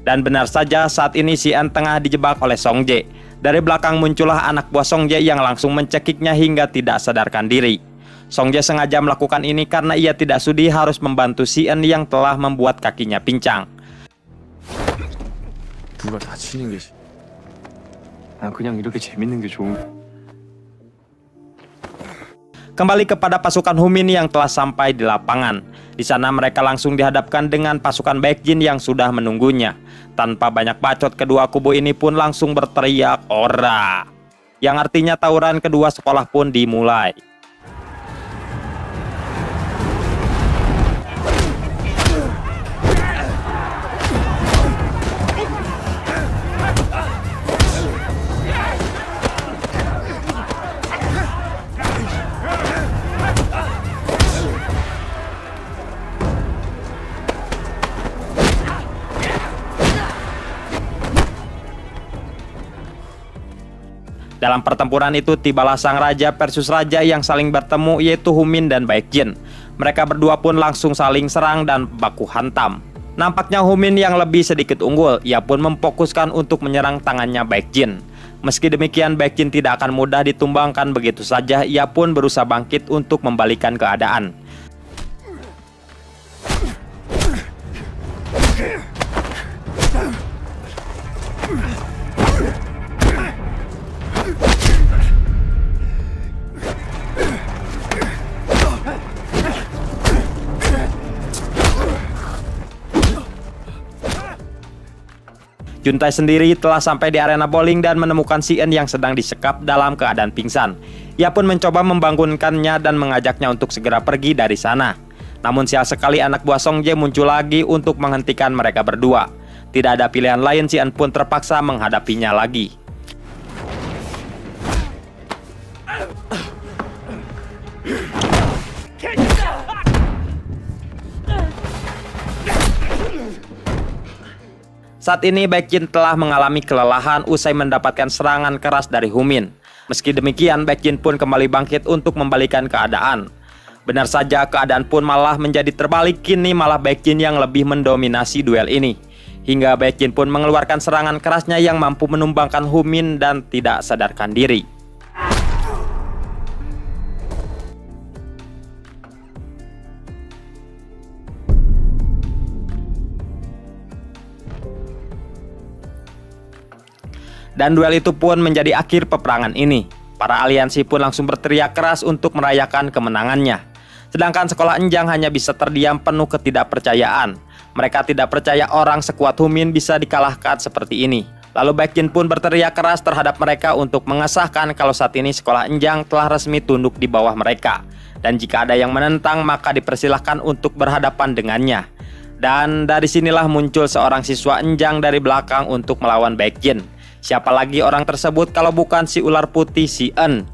Dan benar saja saat ini Xian tengah dijebak oleh Song Jae. Dari belakang muncullah anak buah Song Jae yang langsung mencekiknya hingga tidak sadarkan diri. Song Jae sengaja melakukan ini karena ia tidak sudi harus membantu Xian yang telah membuat kakinya pincang. 누가 다치는 게 난 그냥 이렇게 재밌는 게 좋은. Kembali kepada pasukan Humin yang telah sampai di lapangan. Di sana mereka langsung dihadapkan dengan pasukan Baekjin yang sudah menunggunya. Tanpa banyak bacot, kedua kubu ini pun langsung berteriak "Ora!", yang artinya tawuran kedua sekolah pun dimulai. Dalam pertempuran itu tibalah sang raja versus raja yang saling bertemu, yaitu Humin dan Baekjin. Mereka berdua pun langsung saling serang dan baku hantam. Nampaknya Humin yang lebih sedikit unggul, ia pun memfokuskan untuk menyerang tangannya Baekjin. Meski demikian, Baekjin tidak akan mudah ditumbangkan begitu saja, ia pun berusaha bangkit untuk membalikan keadaan. Juntai sendiri telah sampai di arena bowling dan menemukan Xian yang sedang disekap dalam keadaan pingsan. Ia pun mencoba membangunkannya dan mengajaknya untuk segera pergi dari sana. Namun sial sekali anak buah Song Jae muncul lagi untuk menghentikan mereka berdua. Tidak ada pilihan lain, Xian pun terpaksa menghadapinya lagi. Saat ini Baekjin telah mengalami kelelahan usai mendapatkan serangan keras dari Humin. Meski demikian, Baekjin pun kembali bangkit untuk membalikan keadaan. Benar saja, keadaan pun malah menjadi terbalik, kini malah Baekjin yang lebih mendominasi duel ini. Hingga Baekjin pun mengeluarkan serangan kerasnya yang mampu menumbangkan Humin dan tidak sadarkan diri. Dan duel itu pun menjadi akhir peperangan ini. Para aliansi pun langsung berteriak keras untuk merayakan kemenangannya. Sedangkan sekolah Enjang hanya bisa terdiam penuh ketidakpercayaan. Mereka tidak percaya orang sekuat Humin bisa dikalahkan seperti ini. Lalu Baekjin pun berteriak keras terhadap mereka untuk mengesahkan kalau saat ini sekolah Enjang telah resmi tunduk di bawah mereka. Dan jika ada yang menentang maka dipersilahkan untuk berhadapan dengannya. Dan dari sinilah muncul seorang siswa Enjang dari belakang untuk melawan Baekjin. Siapa lagi orang tersebut kalau bukan si ular putih Xian.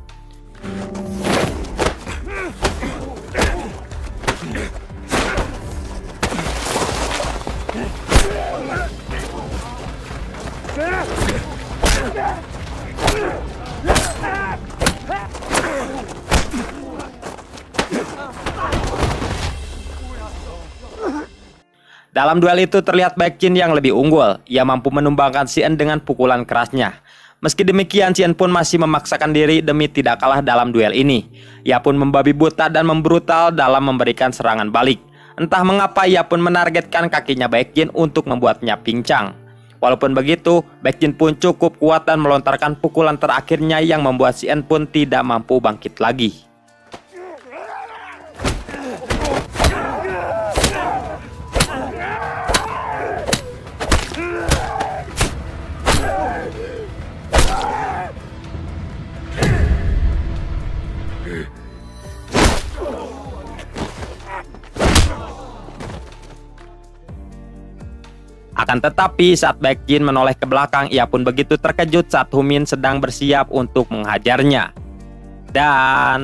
Dalam duel itu terlihat Baekjin yang lebih unggul. Ia mampu menumbangkan Sien dengan pukulan kerasnya. Meski demikian, Sien pun masih memaksakan diri demi tidak kalah dalam duel ini. Ia pun membabi buta dan membrutal dalam memberikan serangan balik. Entah mengapa ia pun menargetkan kakinya Baekjin untuk membuatnya pincang. Walaupun begitu, Baekjin pun cukup kuat dan melontarkan pukulan terakhirnya yang membuat Sien pun tidak mampu bangkit lagi. Akan tetapi saat Baekjin menoleh ke belakang, ia pun begitu terkejut saat Humin sedang bersiap untuk menghajarnya. Dan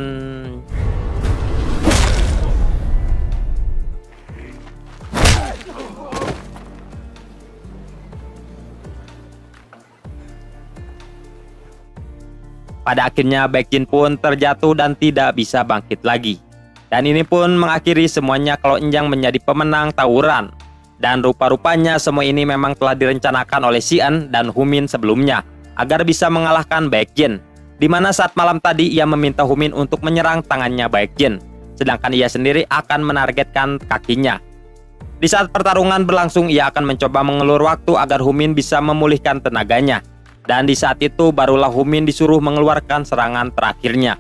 pada akhirnya Baekjin pun terjatuh dan tidak bisa bangkit lagi. Dan ini pun mengakhiri semuanya kalau Enjang menjadi pemenang tawuran. Dan rupa-rupanya semua ini memang telah direncanakan oleh Sien dan Humin sebelumnya agar bisa mengalahkan Baekjin. Di mana saat malam tadi ia meminta Humin untuk menyerang tangannya Baekjin, sedangkan ia sendiri akan menargetkan kakinya. Di saat pertarungan berlangsung, ia akan mencoba mengelur waktu agar Humin bisa memulihkan tenaganya. Dan di saat itu barulah Humin disuruh mengeluarkan serangan terakhirnya.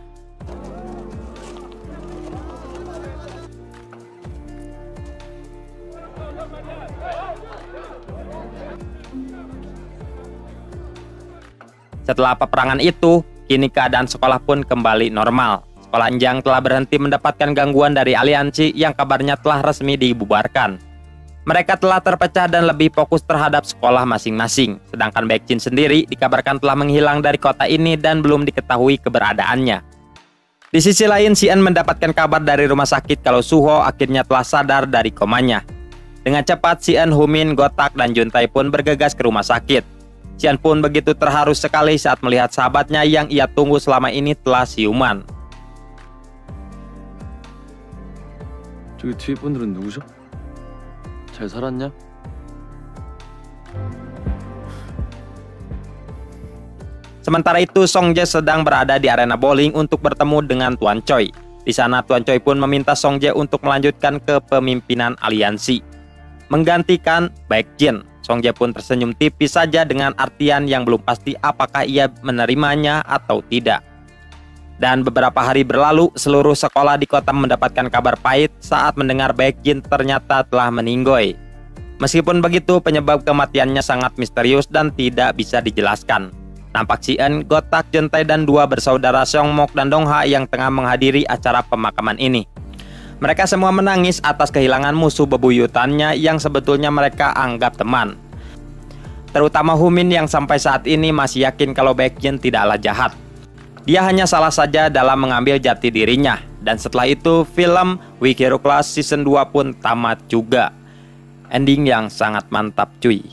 Setelah peperangan itu, kini keadaan sekolah pun kembali normal. Sekolah Enjang telah berhenti mendapatkan gangguan dari aliansi yang kabarnya telah resmi dibubarkan. Mereka telah terpecah dan lebih fokus terhadap sekolah masing-masing. Sedangkan Baekjin sendiri dikabarkan telah menghilang dari kota ini dan belum diketahui keberadaannya. Di sisi lain, Sien mendapatkan kabar dari rumah sakit kalau Suho akhirnya telah sadar dari komanya. Dengan cepat, Sien, Humin, Gotak, dan Juntai pun bergegas ke rumah sakit. Sien pun begitu terharu sekali saat melihat sahabatnya yang ia tunggu selama ini telah siuman. 저기 뒤에 분들은 누구죠? 잘 살았냐? Sementara itu, Songjae sedang berada di arena bowling untuk bertemu dengan Tuan Choi. Di sana Tuan Choi pun meminta Songjae untuk melanjutkan kepemimpinan aliansi, menggantikan Baekjin. Songjae pun tersenyum tipis saja dengan artian yang belum pasti apakah ia menerimanya atau tidak. Dan beberapa hari berlalu, seluruh sekolah di kota mendapatkan kabar pahit saat mendengar Baekjin ternyata telah meninggoy. Meskipun begitu, penyebab kematiannya sangat misterius dan tidak bisa dijelaskan. Nampak Sien, Gotak, Juntai, dan dua bersaudara Seongmok dan Dongha yang tengah menghadiri acara pemakaman ini. Mereka semua menangis atas kehilangan musuh bebuyutannya yang sebetulnya mereka anggap teman. Terutama Humin yang sampai saat ini masih yakin kalau Baekjin tidaklah jahat. Dia hanya salah saja dalam mengambil jati dirinya. Dan setelah itu film Weak Hero Class Season 2 pun tamat juga. Ending yang sangat mantap cuy.